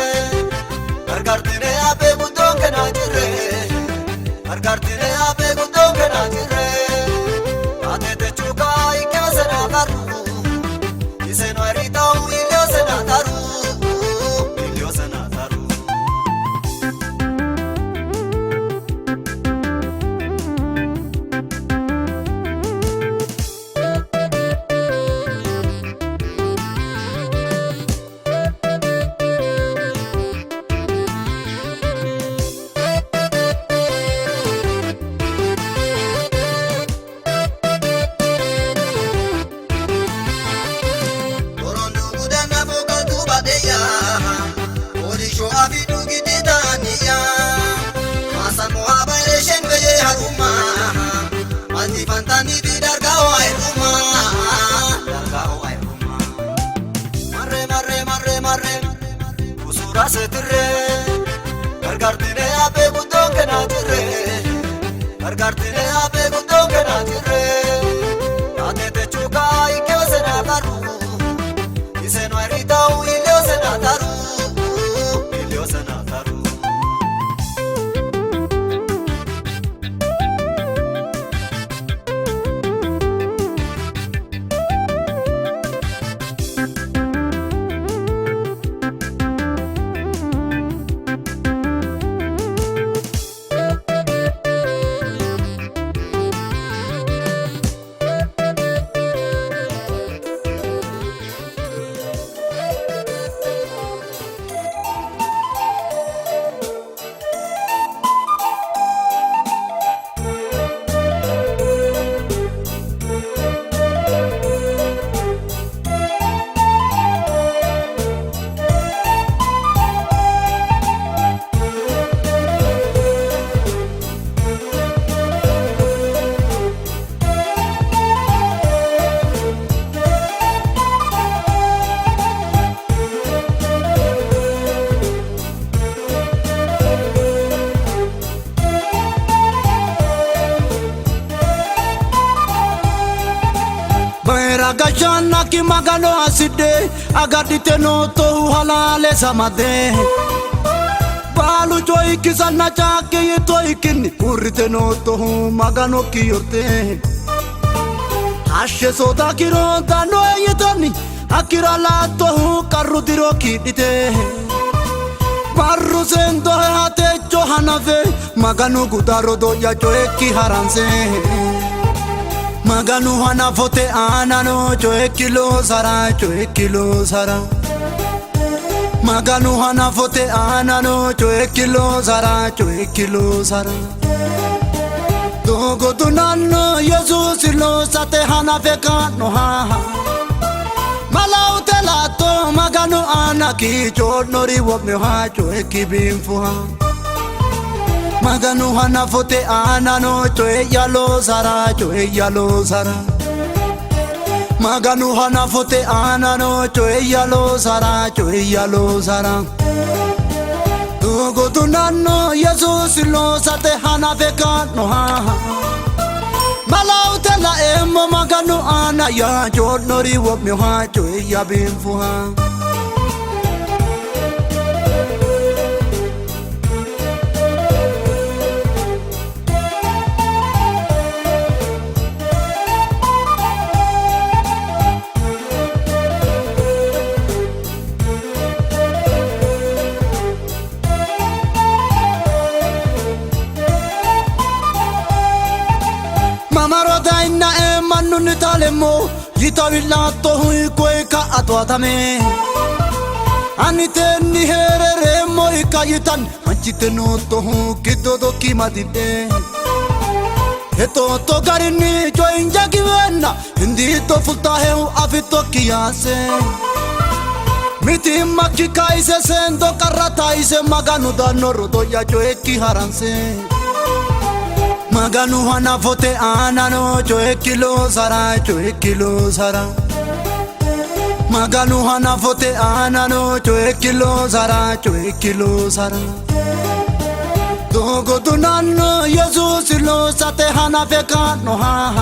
Gargartine abe gudon kena jirre Gargartine abe gudon kena jirre Ate te chuka ike sena karu Ise no erita u ilio sena taru Ilio sena taru Usura setirre Gargartine abe gudon kena jirre Gargartine abe gudon kena jirre Ate te chuka ike sena karu Ise no erita u ilio sena taru Ilio sena taru Gashana ki magano aside agadite no to halale samade balu joy kisana chake yeto ikini kurite no to magano kiyote ashe soda kiro dano yetani akira la to karudiro kidite barru sendo hate johanafe magano gudaro do ya joe ki haranse Maganu hana fote anano choe kilo sara Maganu hana fote anano choe kilo sara Dogo dunano Jesus lo sate hana feka no ha Malau telato maganu anaki chonori wopne ha choe kibimfu ha Maganu hana fote anano choe yalo sara Maganu hana fote anano choe yalo sara Dogo dunano Jesus lo sate hana feka no ha Malau tela emo maganu ana ya chonori wopne ha choe yabimfu ha Mamarota inna manu nitalemo yitawilla to hui koi ka atwatame Anite ni herere moi kayitan anchite no to hu kidodo kimadide Eto to garini jo injagi wenna hindi to fulta he afito kiyase Miti makki kaise sendo karata ise maganu da norodo ya jo eki haranse Maganu hana fote anano choe kilo sara Maganu hana fote anano choe kilo sara Dogo dunano Jesus lo sate hana feka no ha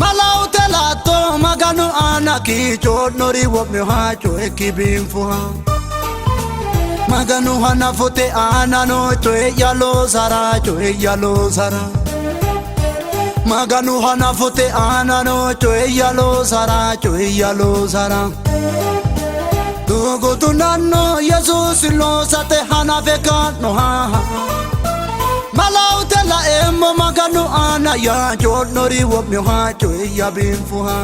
malaute lato maganu ana ki chonori wobme hacho ekibinfuha maganu hana fote ana no choe yalo sara maganu hana fote ana no choe yalo sara dogo tunano Jesus lo sate hana vekano ha malaute la emo maganu ana ya chonori wobme hacho yabinfuha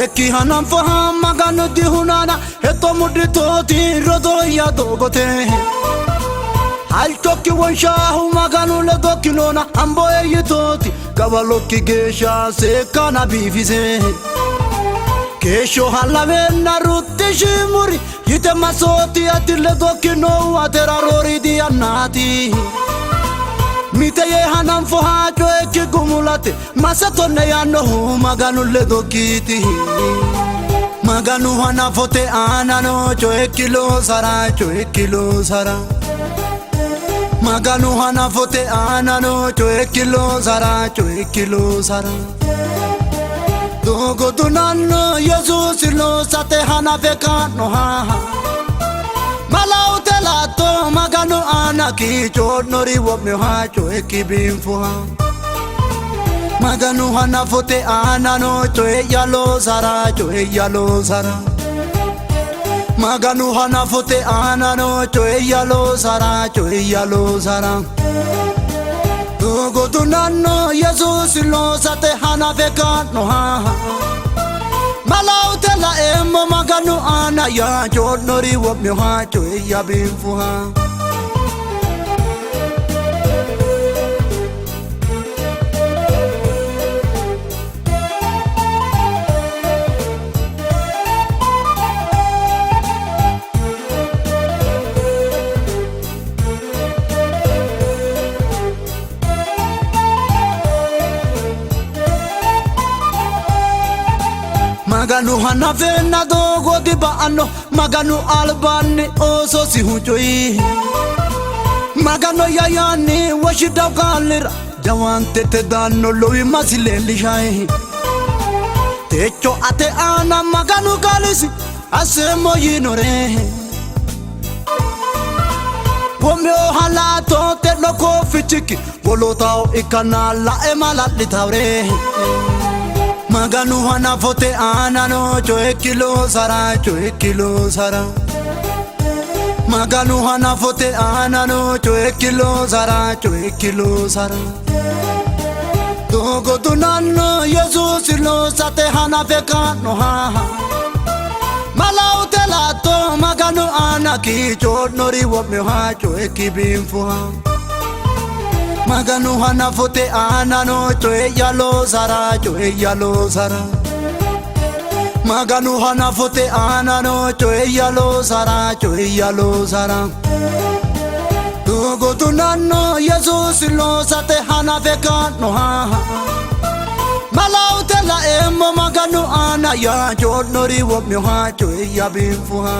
Eki hanan faham maganu di hunana Heto mudri toti rodo ya dogote Hal toki wanshahu maganu le dokilona Ambo eyi toti Kavaloki gesha sekana bifise Kesho halavena rutti shimuri Yite masoti ati le dokino Atera rori di annati Mite ye hanan fo hajo eki gumulate Masato ne yanno maganu le dokiti Maganu hana fote anano cho ekilo sara Maganu hana fote anano cho ekilo sara Dogo tunano Jesus lo sate hana vekano ha malaute lato maganu ana ki chonori wobme hacho ekibinfuha maganu hana fote ana no choe yalo sara maganu hana fote ana no choe yalo sara dogo tunano Jesus lo sate hana vekano ha malaute la emo maganu ana ya chonori wobme hacho yabinfuha maganu hana vena dogo di baano maganu albani oso si huchoi magano yayani washida galira jawante te danno lowi masile lishai techo ate ana maganu galisi asemo yinore Pomyo halato te loko fichiki volotao ikana la emala litavre maganu hana fote anano cho ekilo sara maganu hana fote anano cho ekilo sara dogo tunano Jesus lo sate hana vekano ha malaute lato maganu ana ki chonori wobme hacho ekibinfuha maganu hana fote anano choe yalo sara maganu hana fote anano choe yalo sara dogo tunano Jesus lo sate hana vekano ha malaute la emo maganu ana ya chonori wobme hacho yabinfuha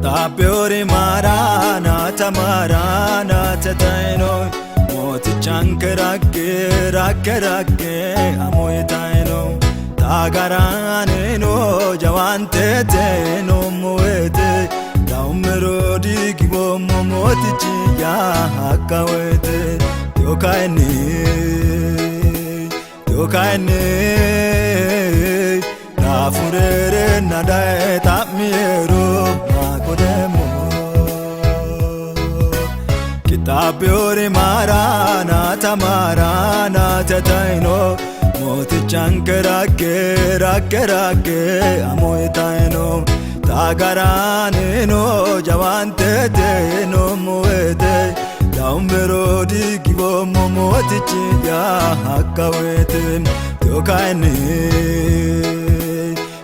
Tapiori maranata taino Moti chanke rakke amoy taino Tagarane no jawante te no muete Daumero digibo moti chiya hakawete Yokaine Nafurere nadae tapmiero makodemo Kitaabbiyoori maaraanaata maaraanaata taayinoo mootichaan keraakee rakkee rakkee ammoo taayinoo taagaraaneenoo jawaan teetee noomuweetee daawunberoo diigiboomoo mootichi yaa akka weetee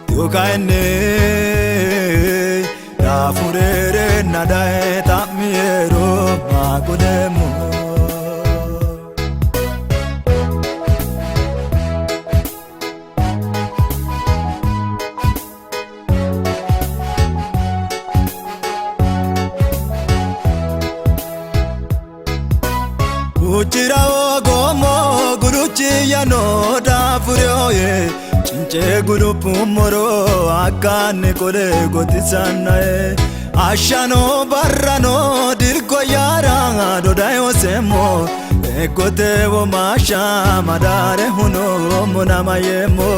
tiyookaayinee daafurere nadae taamiero magodemo Uchira ogomo guruchi yano daafurioye Chinche gurupu moro akane kole gotisanae Ashano barrano dirgo yara dodayo semo Ekote wo masha madare huno munamayemo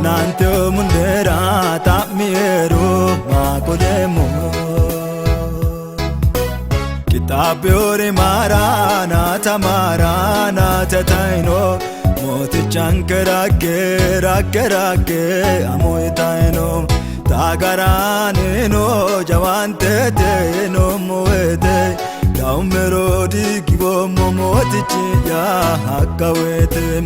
Nante o mundera taamiero makodemo Kitaabbiyoori maaraanaata maaraanaata taayinoo mootichaan keraakee rakkee rakkee ammoo taayinoo taagaraaneenoo jawaan teetee noomuweetee daawunberoo diigiboomoo mootichi yaa akka weetee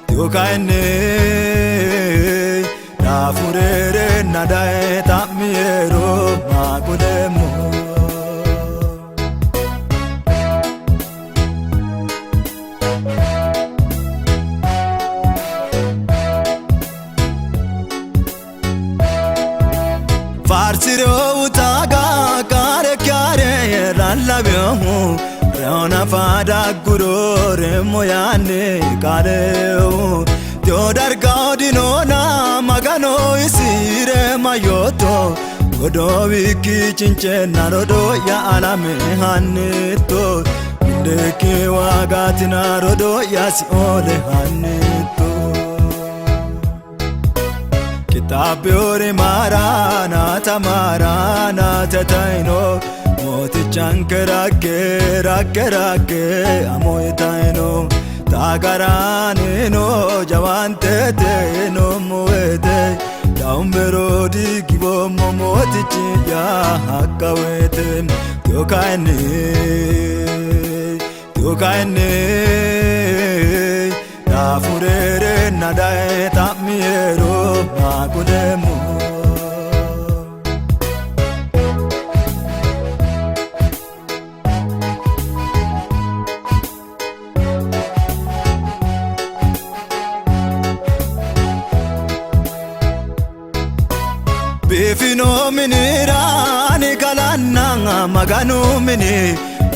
tiyookaayinee daafurere nadae taamiero magodemo Farsiro utaga kare kyare rallabyohu Reona fada gurore moyane kaleu Teodargao dinona magano isire mayoto Godowi ki chinche narodo ya alame hanito Ndeki wagati narodo ya siole hanito Kitaabbiyoori maaraanaata maaraanaata taayinoo mootichaan keraakee rakkee rakkee ammoo taayinoo taagaraaneenoo jawaan teetee noomuweetee daawunberoo diigiboomoo mootichi yaa akka weetee tiyookaayinee daafurere nadae taamiero magodemo Bifino minirani kalananga maganu mini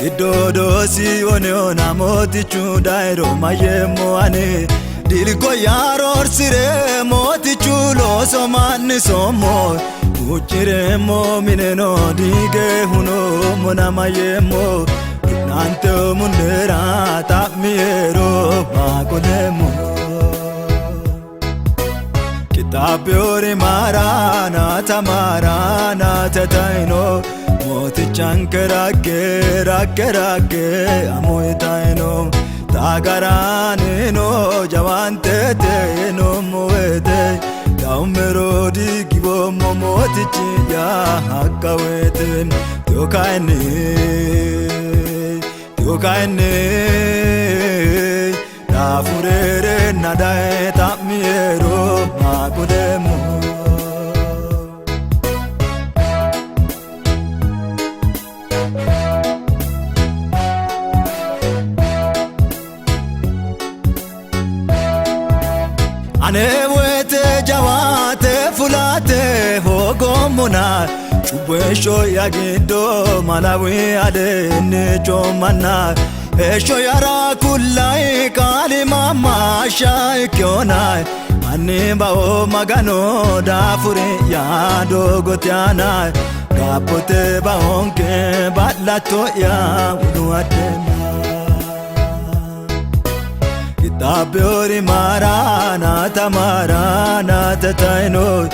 Idodosi one ona mootichu dairo mayemo ane Dirgo yaror sire mootichu loso manni somo Uchiremo mineno dige huno mona mayemo Nante mundera taamiero magodemo Kitaabbiyoori maaraanaata maaraanaata taayinoo mootichaan keraakee rakkee rakkee ammoo taayinoo taagaraaneenoo jawaan teetee noomuweetee daawunberoo diigiboomoo mootichi yaa akka weetee tiyookaayinee daafurere nadae taamiero magodemo Ane wete jawate fulate hogomuna Chubwesho yagido malawi adene chomana Esho yara kullai kali mama shai kyonai Ani bao magano dafuri ya dogotiana Kapote baonke batlato ya unuatema Kitaabbiyoori maaraanaata maaraanaata taayinoo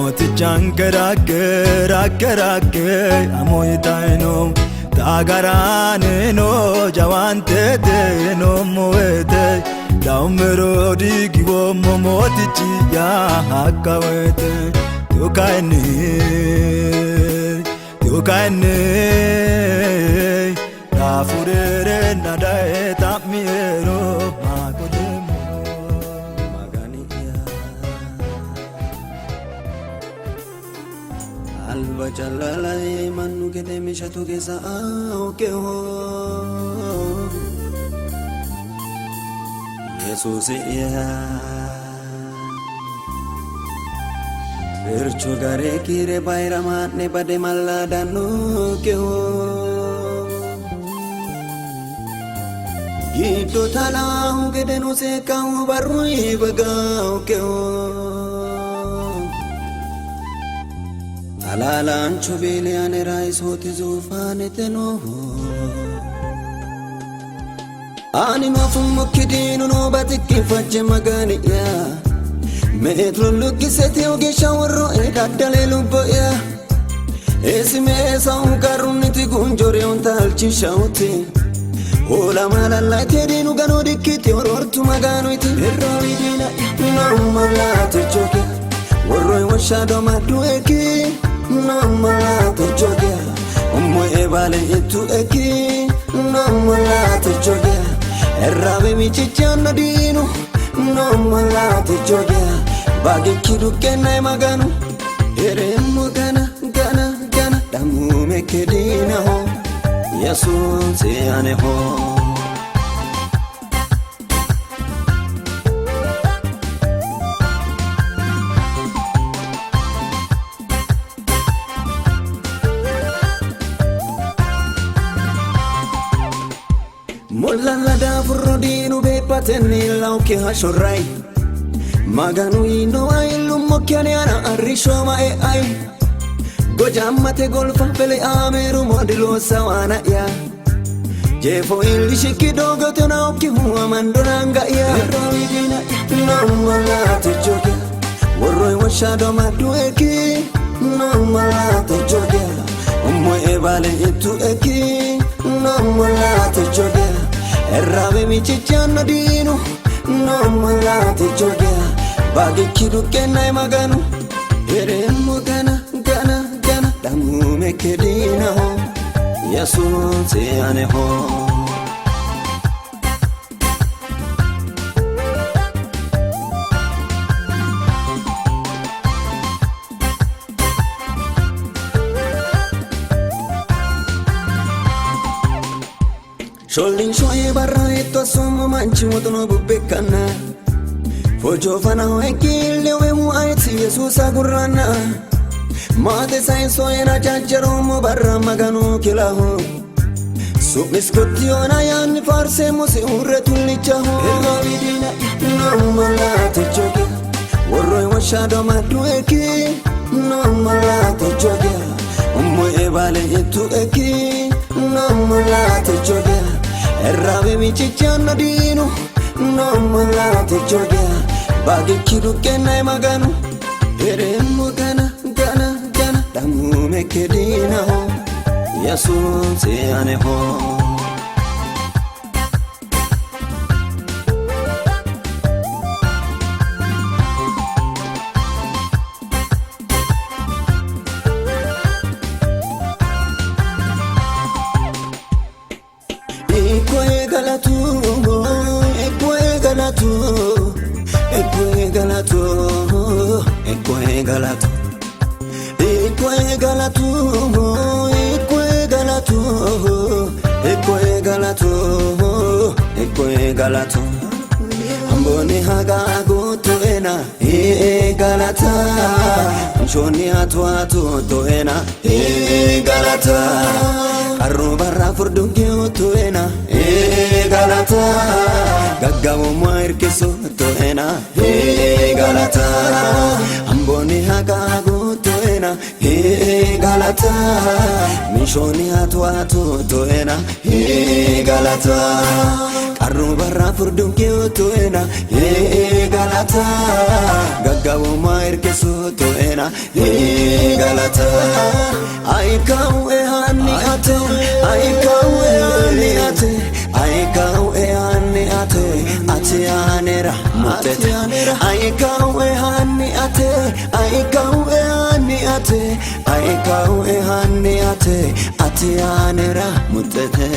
mootichaan garaagaraagee amooyitaayinoo taagaraaneenoo jawaan teeteenoo mo'eete daa'ummeroo diigiboo mootichi yaa akka weete Tukaine Rafurere nadae tapmiero magodemo maganiya Alba jalalae manu gede mishatu gesa auke ho Jesus ya Percho gare kire bayramat ne bade maladanu keo Gito talau gede no se kau barui bagau keo Talalan chobile ane rais hoti zufane teno Ani mafum mukidinu no batiki faje magani ya Metro luki seti oge shawro e daddale lubboya Esime saun karuniti gunjore on talchi shawti Ola malalla tedinu gano dikkiti orortu magano iti Erroi dina namalate joge Warroi washado madu eki namalate joge Ommo ebale itu eki namalate joge Errabe michichana dinu namalate joge Bagi kidu kenai maganu Eremo gana Damu mekedina ho Yesus seane ho Molla lada furrodinu bepateni lauke hashorai Maganu ino ay lumokkyani ana arishoma e ay Gojammate golfa pele ameru modilo sawana ya Jefo illi shiki dogo tena oki huwa mandonanga ya Roidina namalate joge Warroi washado madu eki namalate joge Ommo ebale itu eki namalate joge Errabe michichana dinu namalate joge Bagi kidu kenai maganu Eremo gana Damu mekedina ho Yesus seane ho Sholin shoye barra eto somo manchi motono bubbekana Fojo fana ho ekile wemu aiti Yesus agurrana Mate sainso ena jajjaromo barra maganu kilaho Subnis kottiona yanni farse musi urre tullichaho Erroidina namalate joge Warroi washado madu eki namalate joge Ommo ebale itu eki namalate joge Errabe michichana dinu namalate joge Bagi kidu kenai maganu Eremo gana Damu mekedina ho Yesus seane ho Ekwe galatu Amboni haga goto ena galata Shoni atu to ena galata Arro barra furdunge to ena galata Gaggamo moir keso to ena galata Amboni haga goto ena galata galata Mishoni atu toena galata Karru barra furdunki toena galata Gaggabu mair kesu toena galata Aikau hani ate Aikau hani ate Aikau hani ate Ate anera mutete Aikau hani ate Aikau hani ate Aikau hani ate Ate anera mutete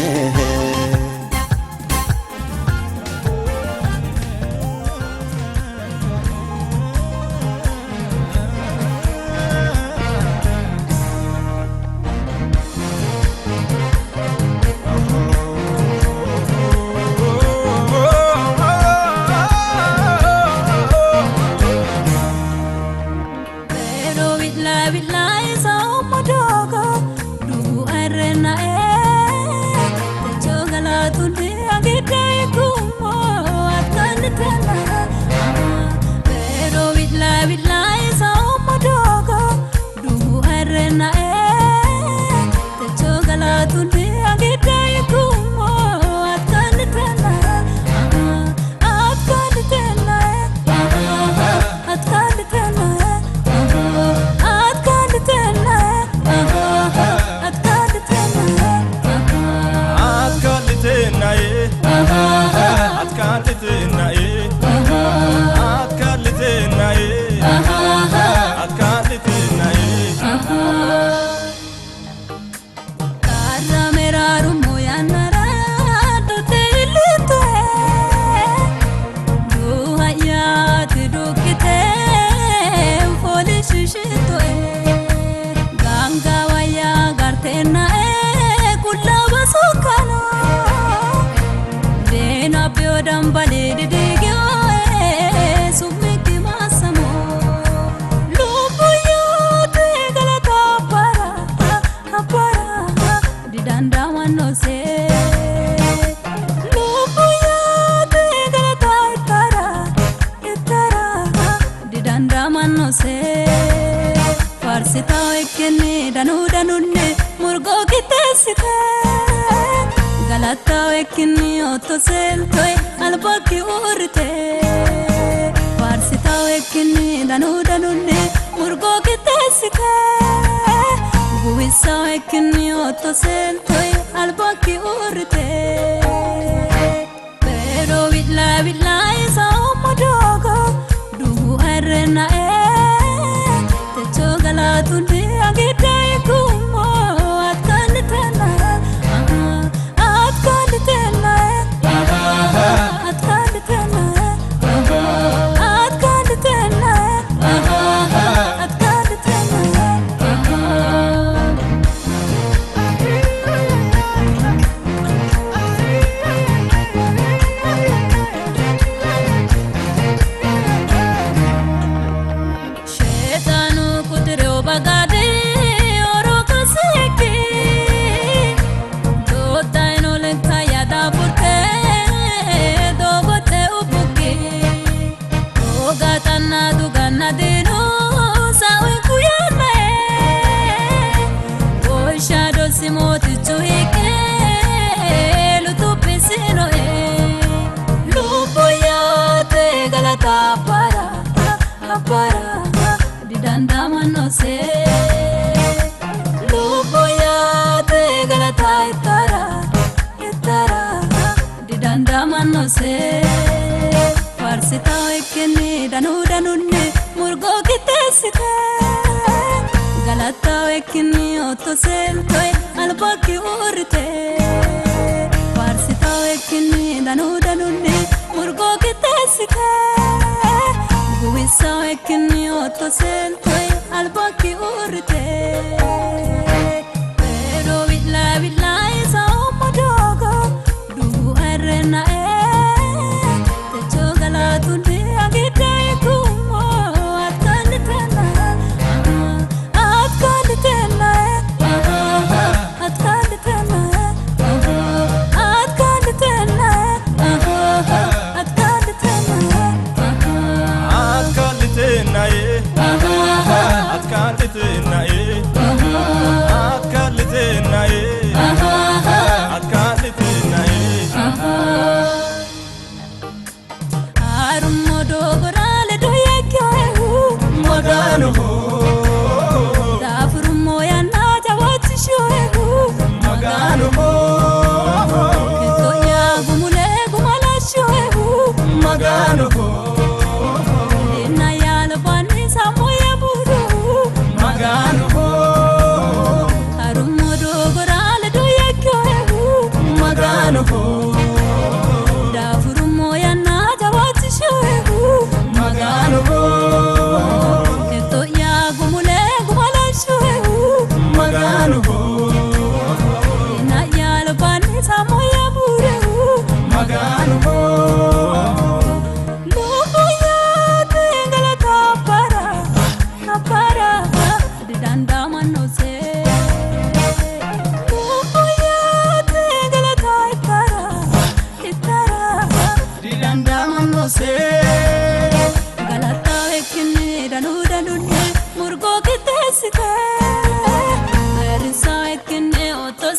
At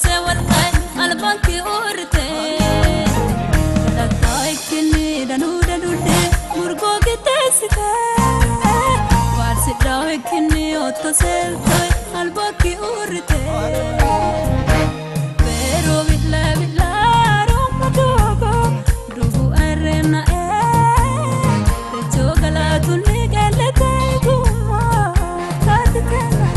se warqay albanki urte Datai kini danu danude murgo gitesite Warsi dawe kini otto seltoy albanki urte Pero villa villa romadogo dubu arena Recho galatuni galete guma katikena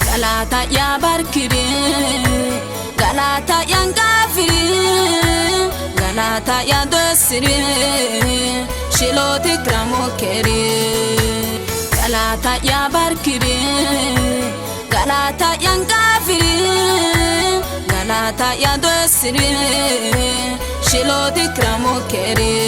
Galata ya barkiri Galata ya ngafiri Galata ya dosiri Shiloti kramo keri Galata ya barkiri Galata ya ngafiri Galata ya dosiri Shiloti kramo keri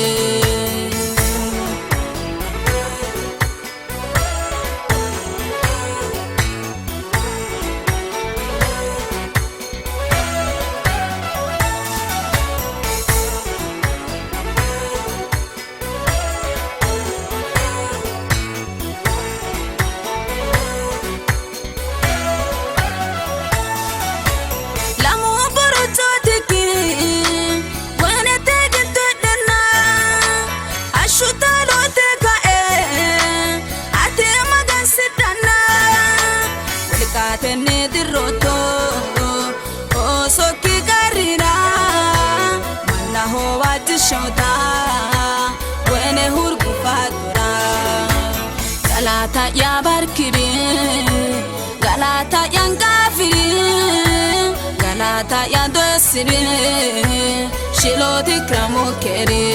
Galata ya barkiri Galata ya ngafiri Galata ya dosiri Shiloti kramo keri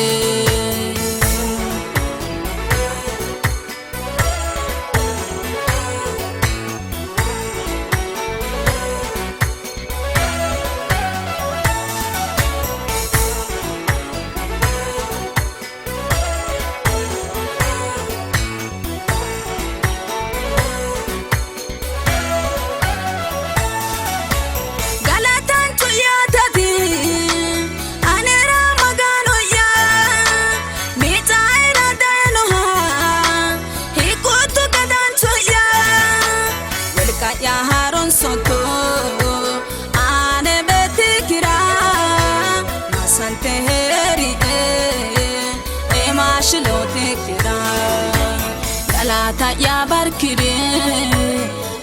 Galata ya barkiri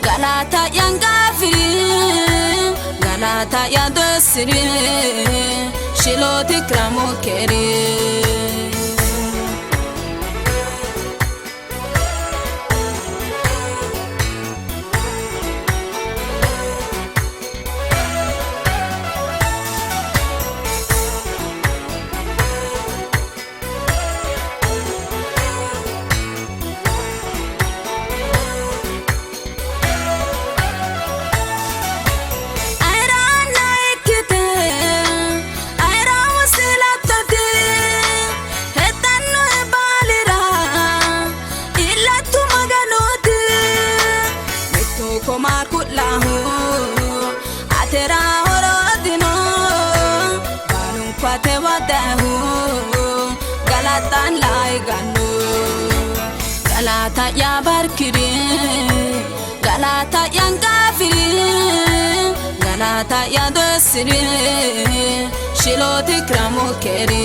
Galata ya ngafiri Galata ya dosiri Shiloti kramo keri Galata ya barkiri Galata ya ngafiri Galata ya dosiri Shiloti kramo keri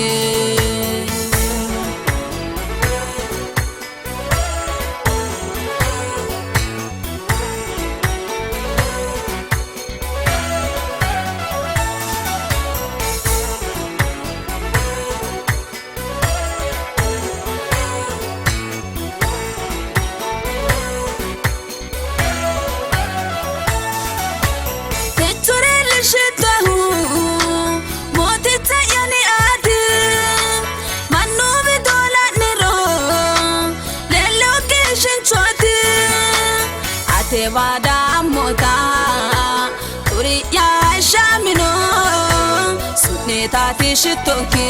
bada mota turi ya shamino sune tati shitoke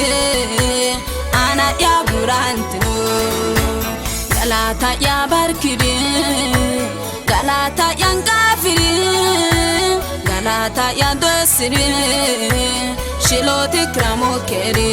ana ya burantino galata ya barkiri galata ya ngafiri galata ya dosiri shiloti kramo keri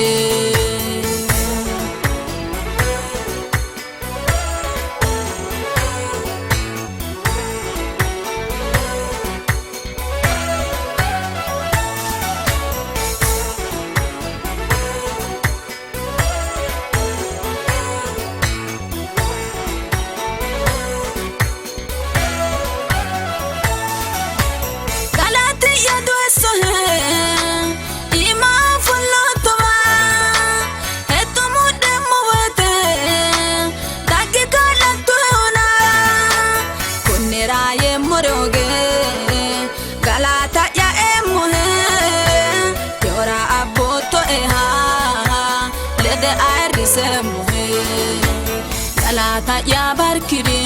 galata ya barkiri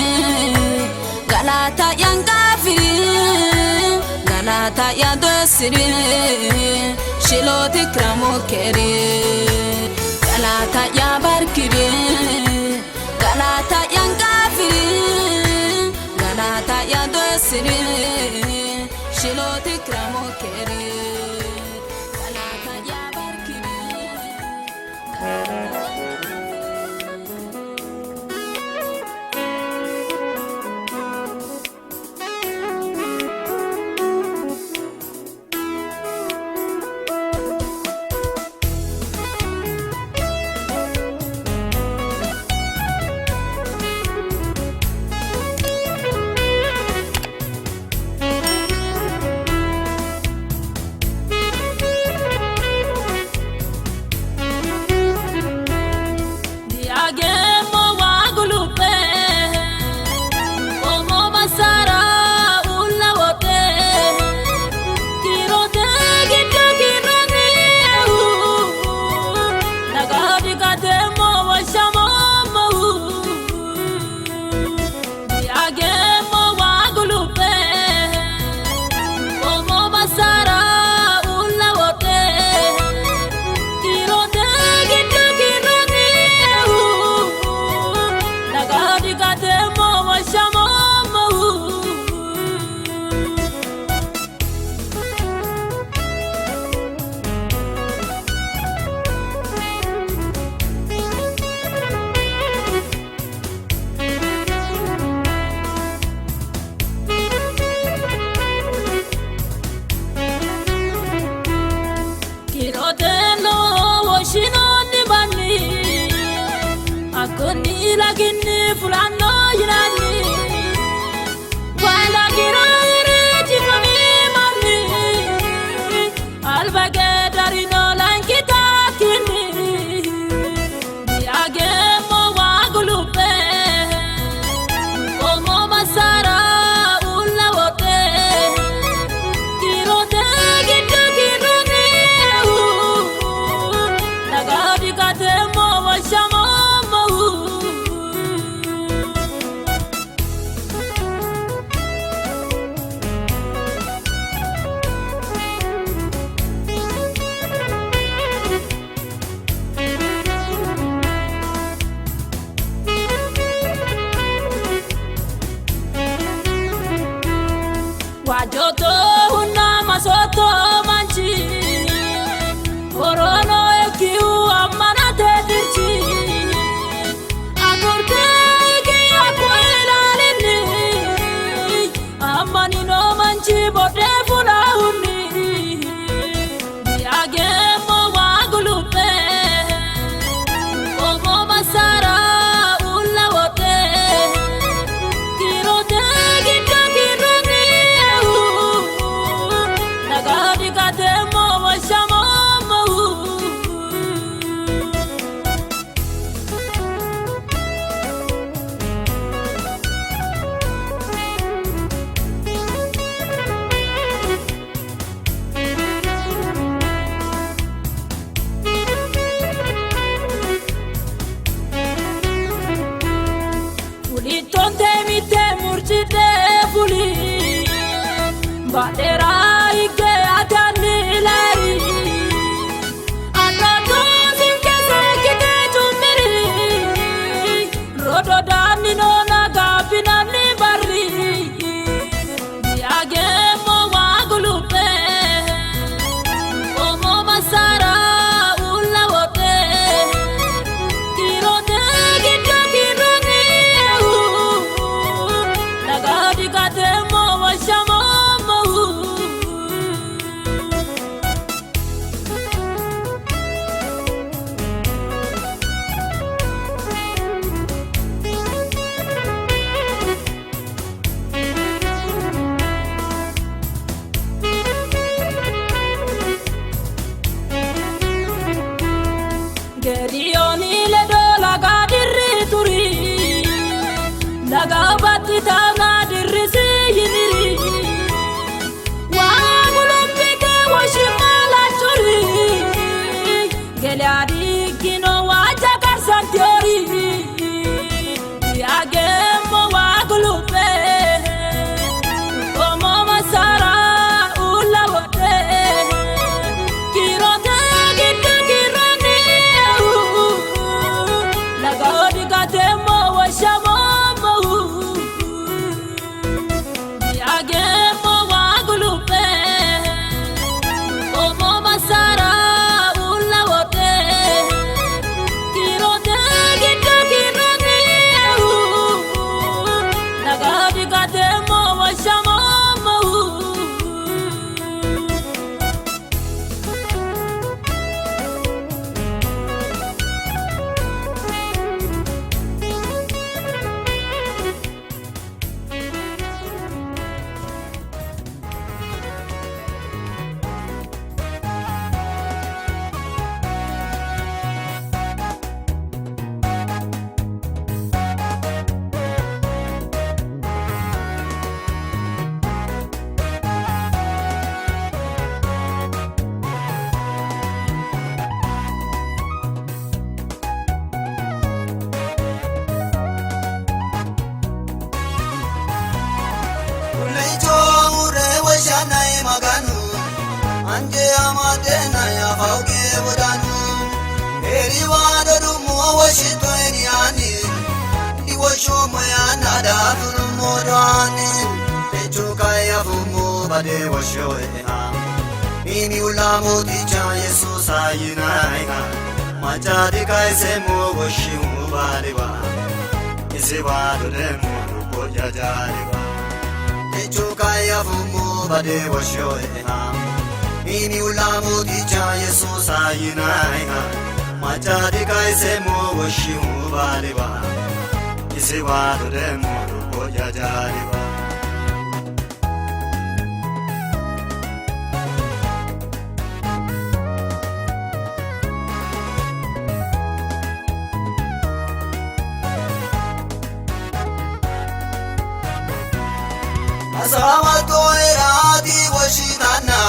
galata ya ngafiri galata ya dosiri shiloti kramo keri galata ya barkiri galata ya ngafiri galata ya dosiri shiloti kramo keri galata ya barkiri Wajoto huna masoto manchi Korono ekiu amana tedirchi Agurte ki akwelalini Amani no manchi bote fulahuni Diage mo wagulupe Omo masara ulla wote Kirote gita kirani Badera ige atani lai Anoto sinke sekite tumiri Rodo dani no nagapi nani bari Diage mo wagulupe Omo masara ula wote Kirote gita kironi Nagadi kate mo washamo Gerioni le do laga dirri turi Laga batti tana dirri si yiniri Wagulumpi ke washimala churi Geliari kino waja karsantiori Diage mo wagulupe Omo masara ula wote Kirote gita kirani Lagodi katemo washamo Diage mo wagulupe Omo masara ula wote Kirote gita kirani Lagodi katemo washamo Lecho ure washana maganu Anje amadena ya fauge wadanu Eri wadaru mo washito eniani Iwasho moyana dafuru morani Lecho kaya fumo bade washo eha Mimi ulamo ticha yesu sayinaiha Machadi kaise mo washimu badiba Isi wadu demu rupo jajariba Chukaya fumo bade washoeha Mimi ulamo ticha yesu sayinaiha Machadi kaise mo washimu badiba Isi wadu demu rupo jajariba Asamato eradi washitana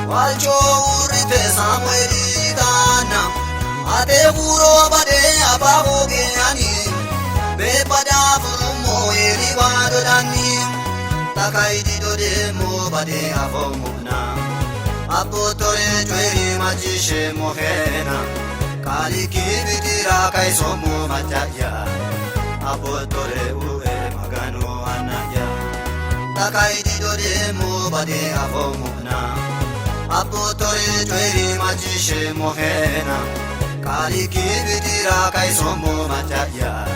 Walcho urite samuelitana Ate buro bade ababo geani Bepada fumo eri wadodani Takai didode mo bade afomuna Apotore chweri majishe mohena Kali kibitira kaisomo machaya Apotore ue magano anaya Takai didode mo bade afomuna Apotore chweri majishe mohena Kali kibitira kaisomo machaya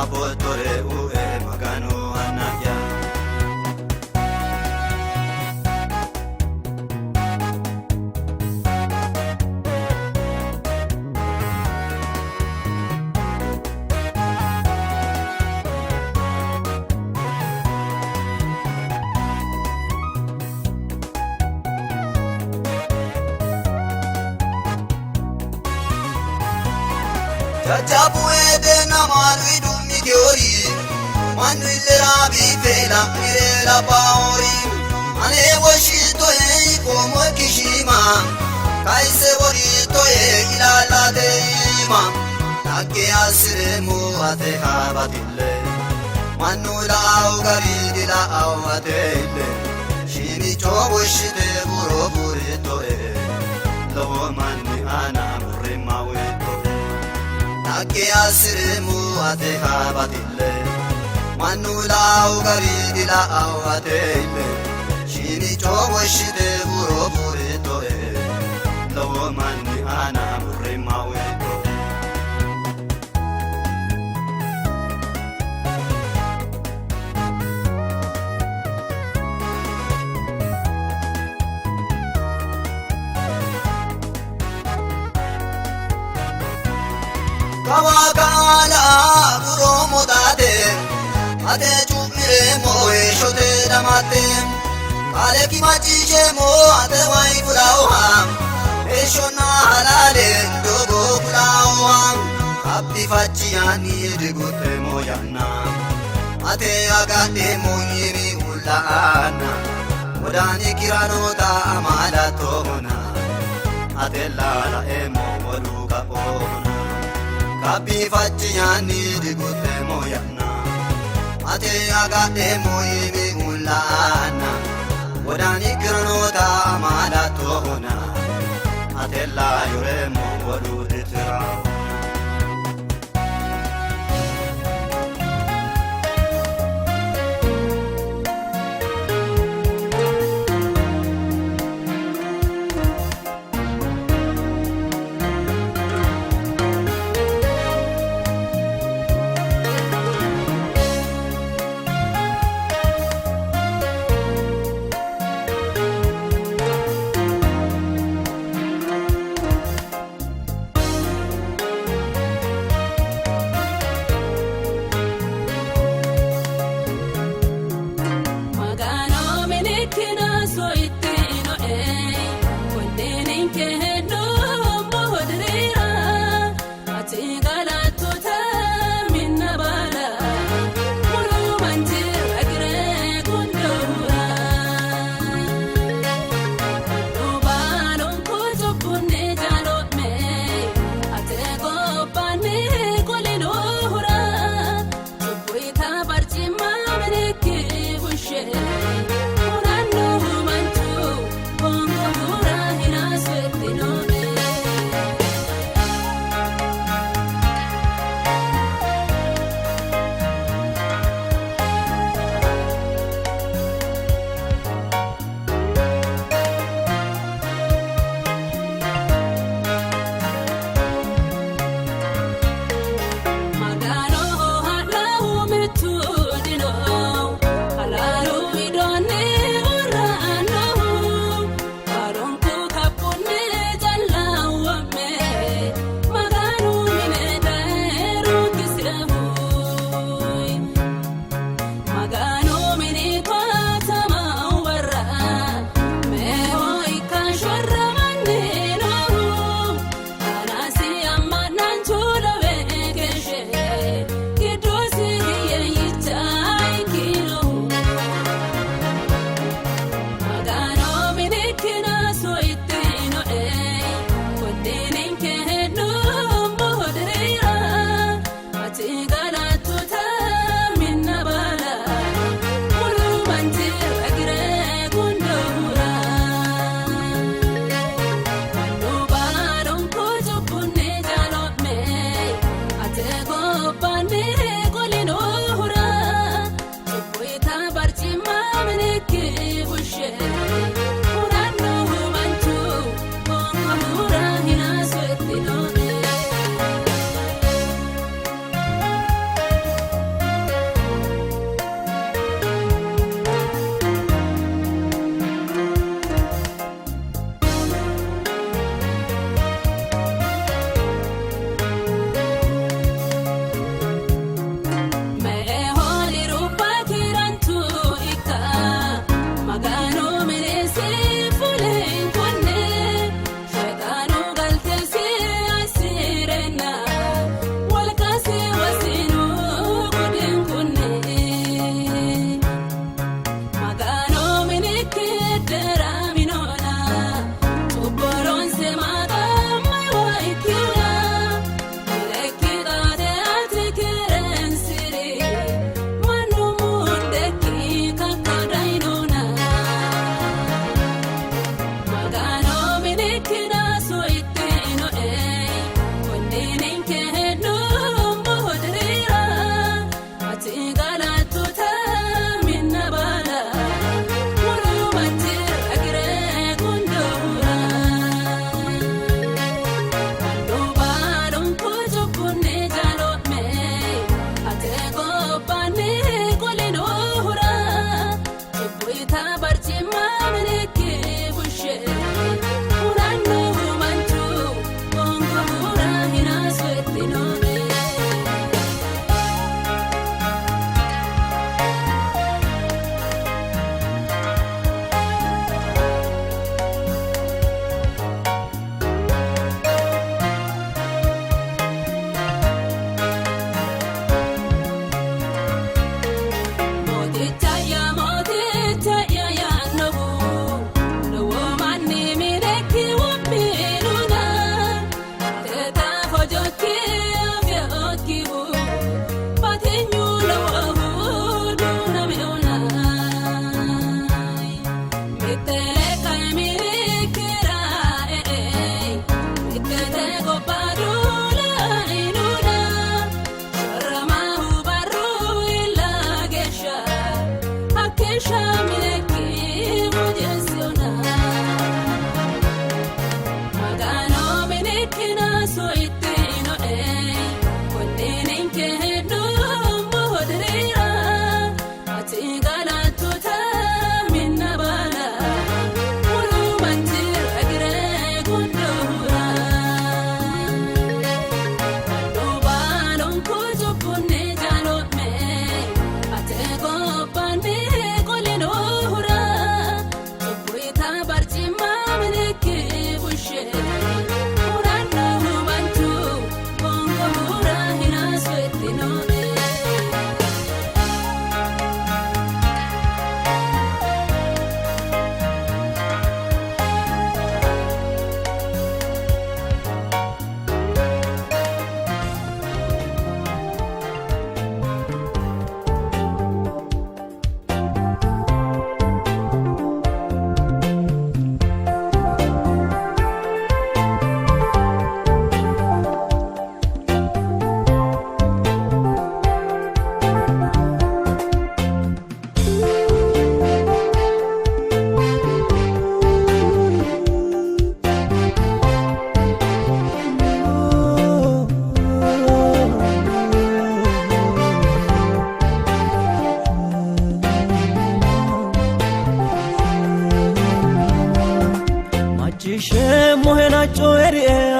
Apotore ue magano anaya Jajabu edena manui dummi gyori Manui lera bifela mirela paori Ane washito e komo kishima Kaise borito e ilala deima Take asire mu ate habatille Manu la ugari dila awatelle coboshite buro buritoe lowo manni ana burrema wetoe nake asiremu ate habatille mannu lau gari la awatelle shini coboshite buro buritoe lowo manni ana burrema wetoe Kawakala buromo dade ate chumire moe shote damate kale ki majije mo ate wai fulauham eshona halale dogo fulauham abdi fachiani digute moyanna ate agate moyimi ulana modani kirano ta amala tona ate lala emo waluka ona Kapi fachiani digute moyana ate agate moyimi ulana wadani granota amala tohona ate la yore mo wadu itira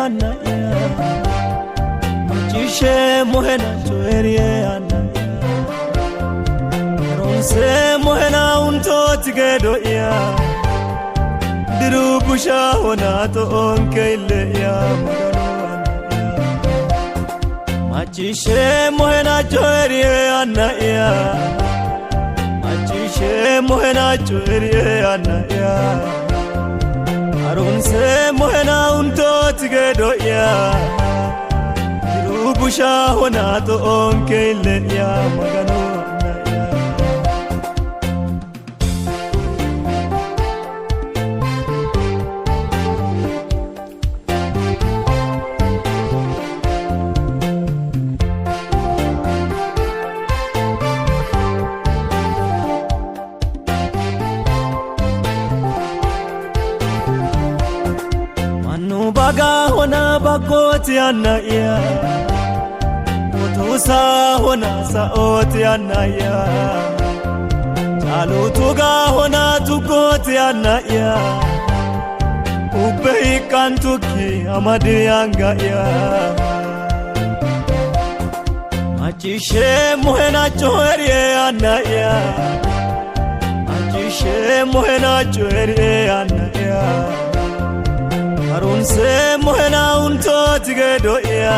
anna ya Machishe mohena choerie anna ya Ronse mohena unto tigedo ya Diru busha hona to onke ile ya Machishe mohena choerie anna ya Machishe mohena choerie anna ya Arunse mohena unto tigedo ya Dirubusha hona to onke ile ya magano na ya Baga hona bagoti anna ya Mutusa hona saoti anna ya Chalutuga hona tukoti anna ya Ubehi kantuki amadi anga ya Machishe mohena choerie anna ya Machishe mohena choerie anna ya Arunse mohena unto tigedo ya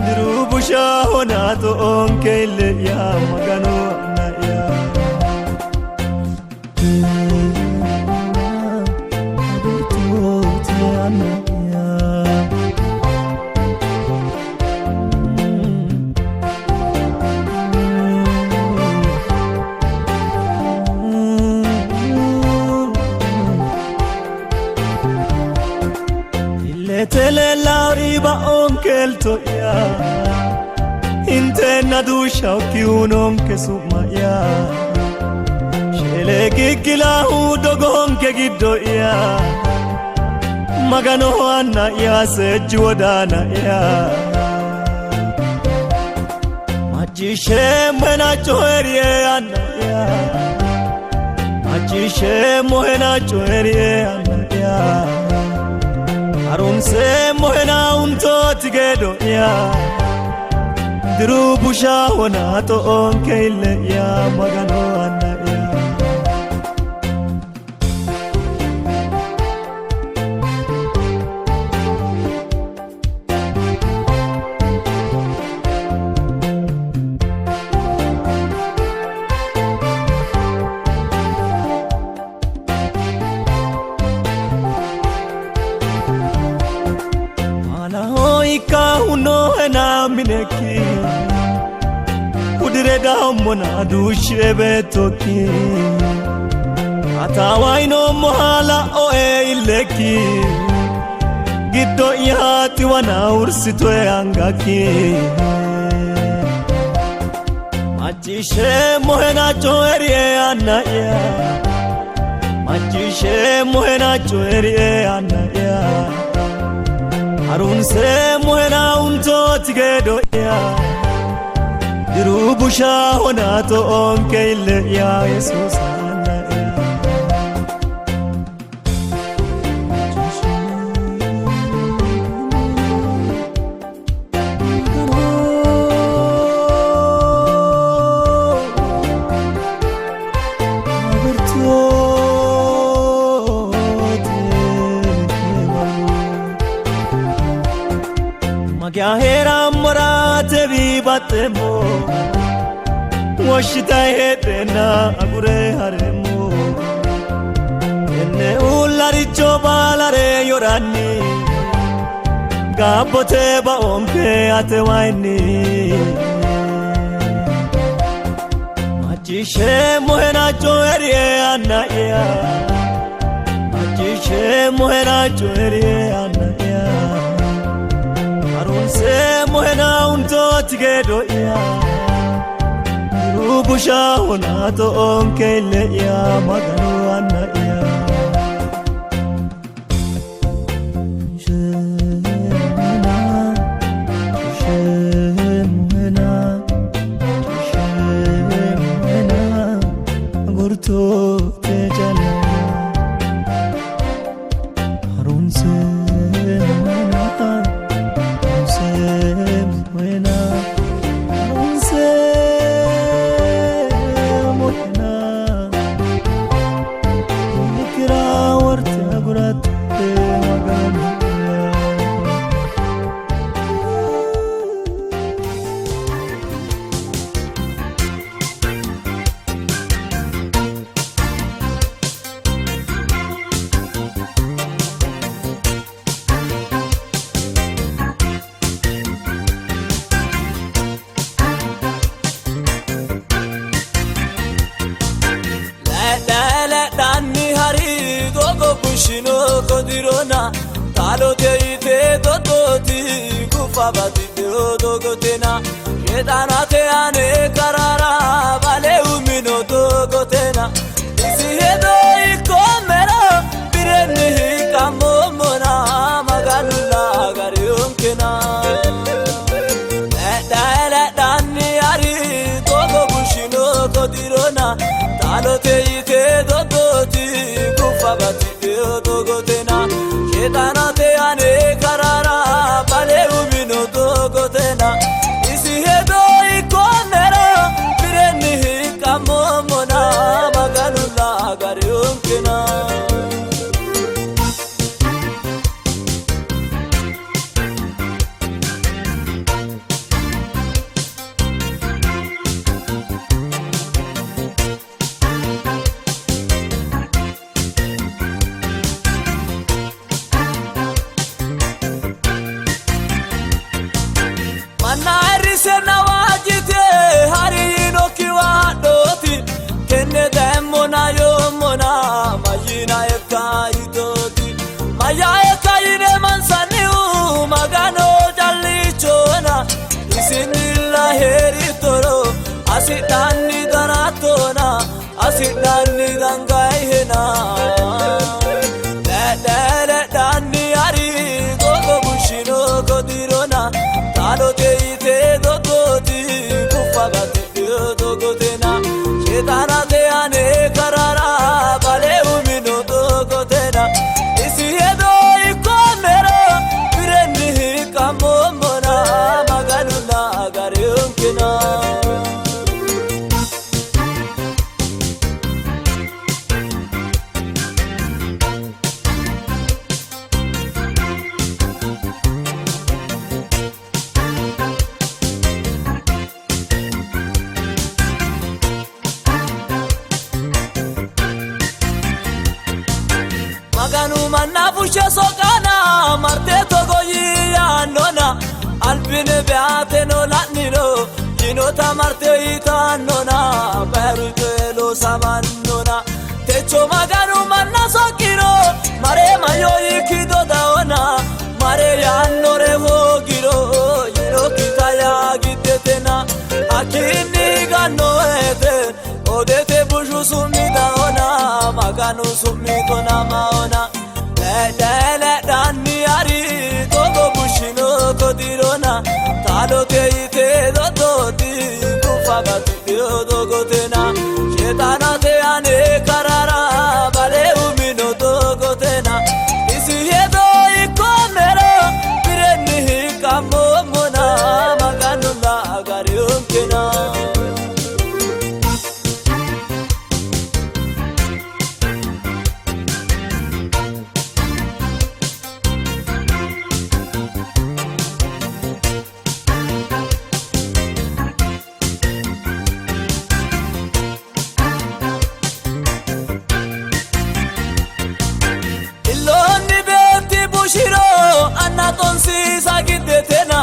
Dirubusha hona to onke ile ya magano na ya Tele lauriba onkel to ya Inte na dusha ukiunon ke suma ya Shele gigila udogon ke giddo ya Magano anna ya sejuodana ya Machishe mohena choerie anna ya Machishe mohena choerie anna ya Arunse mohena unto tigedo ya Dirubusha hona to onke ile ya magano anna ya Ika uno ena mineki Udireda mona dushe betoki Atawaino mohala oe ileki Giddo ihati wana ursitwe angaki Machishe mohena choerie anna ya Machishe mohena choerie anna ya Arunse mohena unto tigedo ya Dirubusha hona to onke ile ya Jesus anna ya Magya hera morate vi batemo Washita hedena agure haremo Enne ulari chobalare yorani Gabote ba ompe ate waini Machishe mohena choerie anna ya Machishe mohena choerie anna ya Arunse mohena unto tigedo ya Dirubusha hona to onke ile ya magano anna ya Gurto te jala Arunse bushino kodirona talo teite dodoti kufa batite odogotena Shetana te ane karara bale umino dogotena Isi hedo ikomera bireni kamomona maganula garionkena Dani ari dogo bushino kodirona talo teite dodoti kufa batite odogotena Shetana te ane karara bale umino dogotena Isi hedo ikomera bireni kamomona maganula garionkena Sena wajite hari no kiwa doti kenne demona yomona mayina ekaitoti maya ekaire mansaniu magano jallichona isinilla heri toro asidani daratona asidani dangaihena dani ari gogo bushino kodirona talo teite dodoti kufa batite dogotena Shetana te ane karara bale umino dogotena Isi hedo ikomera bireni kamomona maganula garionkena Maganu manna fushe sokana marte togoyi anona albine beate no latniro yinota marte itanona beru telo samannona techo maganu manna sokiro mare mayo ikido daona mare yanore hogiro yino kitaya gidetena akini ganoete odete bushu sumidaona maganu sumikona maona dani ari gogo bushino kodirona talo teite dodoti kufa batite odogotena Shetana te ane karara bale umino dogotena Isi hedo ikomera bireni kamomona maganula garionkena Shiro anatonsi sagidetena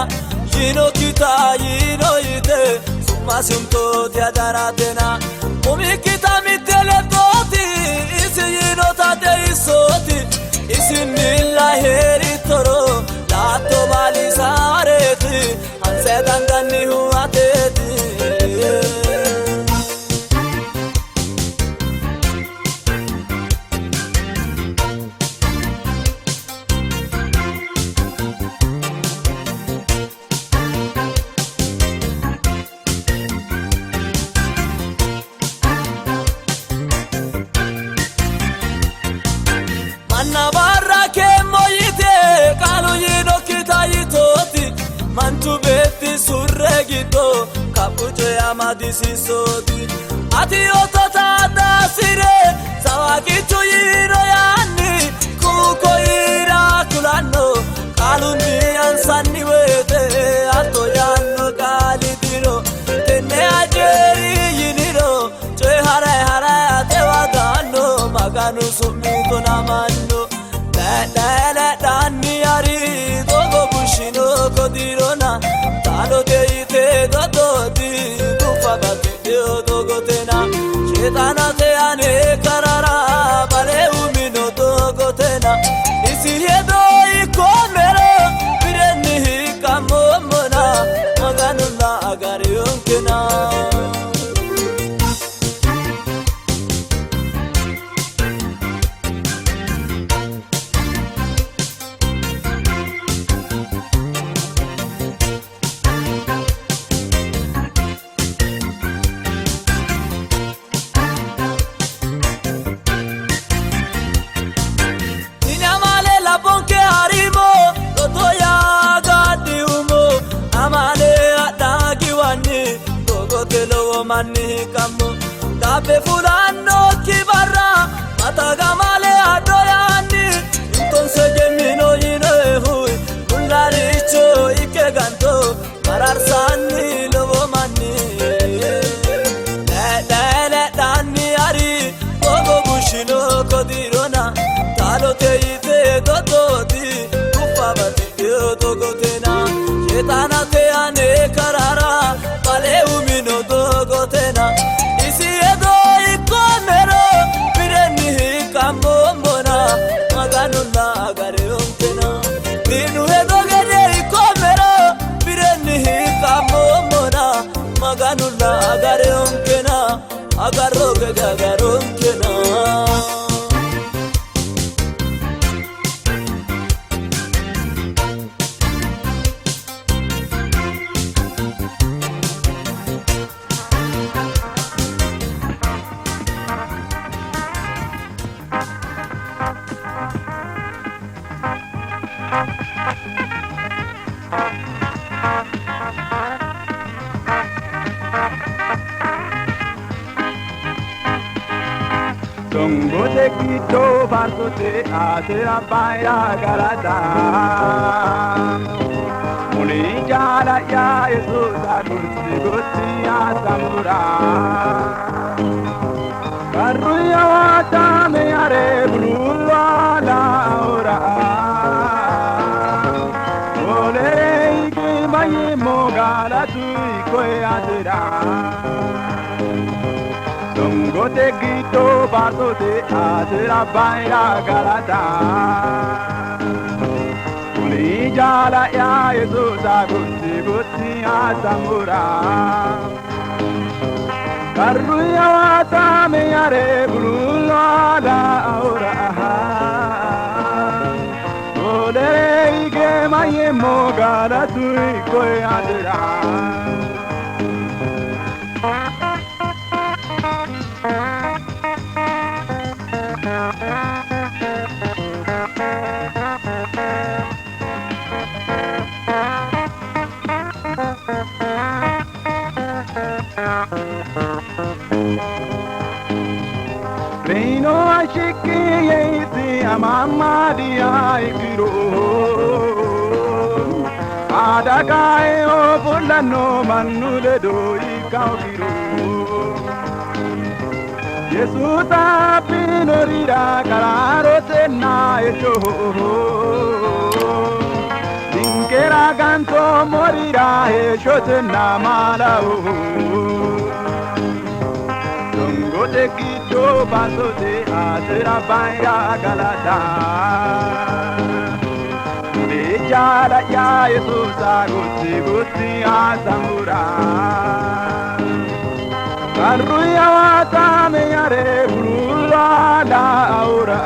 yino kita yino ite sumasunto tiadaratena umikita mitele toti isi yino tate isoti isi nilla heri toro lato bali sareti anse dangani huateti Navarra ke moyite kalu yino kitayitoti mantu beti surregito kapuje amadisi sodi ati otota dasire sawakichu yino yani kuko ira kulano kalu ni ansani wete ato yanno kalidiro tenne ajeri yiniro choy hara hara te wagano maganu sumito namano Dani ari gogo bushino kodirona talo teite dodoti kufa batite odogotena Shetana te ane karara bale umino dogotena manni kammo dabe fulano kibarra mataga male adoyani intonse gemino yine hui kullaricho ike ganto mararsani lobo manni le dani ari bogo bushino kodirona talote ite dototi kufabati dogotena chetana te ane karara bale umino dogotena isi edo ikomero pireni kamombona maganulla agare ontena dinu edo gede ikomero pireni kamombona maganulla agare onkena agarro gede agare onkena Dongo te quito barco te atera paira garada Muni jala ya eso da kursi gosi asamura Karuya wata me are bulwa la ora Ole ki mai mogala tu ko atera Dongo te quito barco te atera paira garada Uni jala ya eso da gutti asamura Karuya wata me are bulwa la ora Ole ke mai mogala tu ko atera Reino ashiki yesi amama dia ikiro Adakai o bulano manule do ikaukiro Yesu tapinorira kararo tena echo Dinkera ganto morira echo tena malao Dongo te quito paso te atera paira galata Bejala ya Jesus gutti asamura Karuya wata me are bulwa la aura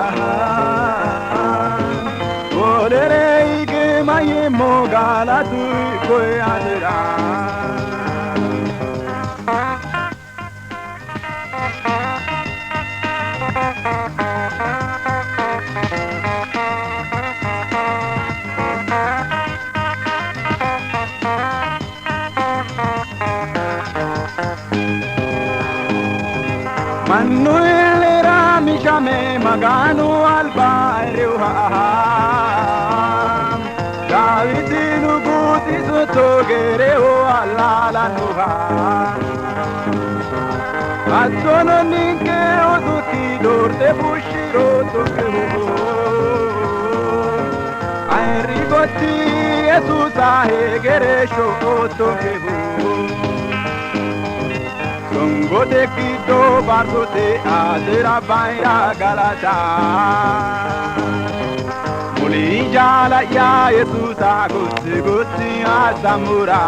Olere ike mai mogala tu ko atera Manuel era mi chame magano al barrio David nuguti sotto gereo alla la nuva Azzono ninche o tutti dorte fushiro tokero Ai rigotti e tu sai geresho tokero Dongo te quito barco te atera paira galata Muli jala ya Jesus gutti asamura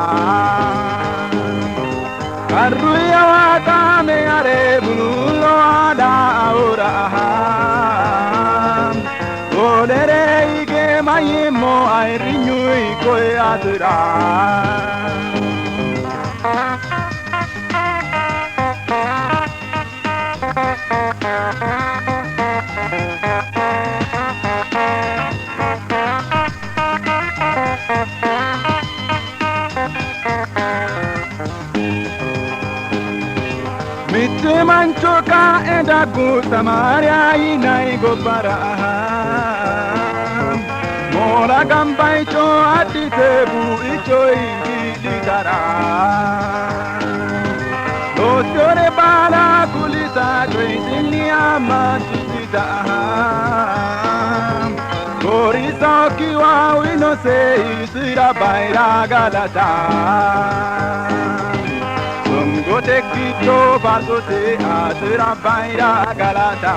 Carruya watame are bululo ada ora Olere ige mayimo ai rinyui koe adra Mitte manchoka enda guta maria inai gobara Mola gambai cho adite bu icho ingi dara Dotore bala kulita joitini amatita Gorisa kiwa wino se isira baira galata Gote kito basote atera baira galata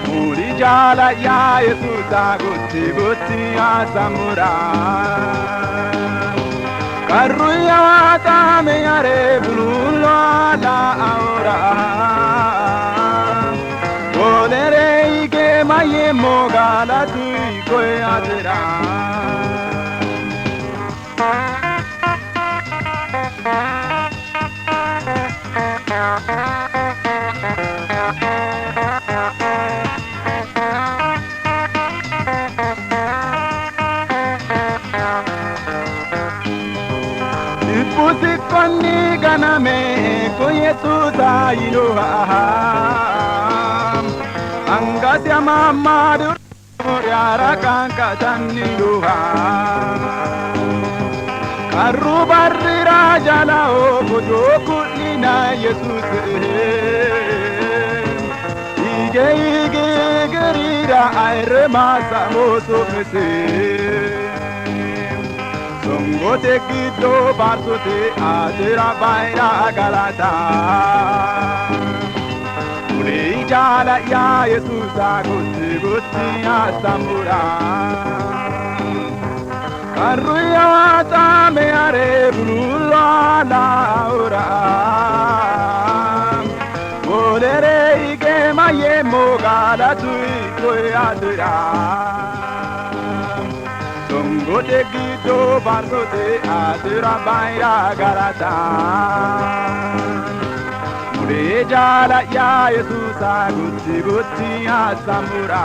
Muri jala ya Yesusa goti goti asamura Karruya wata me are bululo la aura Olere ige maye mogala tui koe atera Ipusi koni ganame koyetu iloha Angasya mamadu yara kanka taniloha Karru barrira jala o bojoku ina Yesus Ige ige gerira aire masa moso mese Songote kito barsote atera baira galata Ule jala ya Yesus agusti gusti asamura Carruya wata me are bululo la ora Olere ige maye mogala tui koe adira Songote kito barsote atera baira galata Mure jala ya Yesus agusti gusti asamura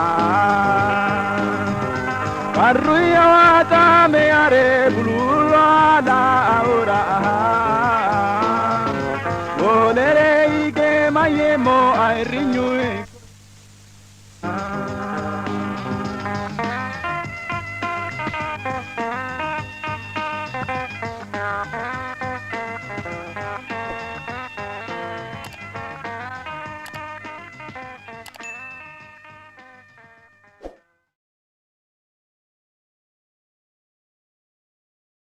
Carruya wata me are bululo la ora Olere ige maye mo ai rinyui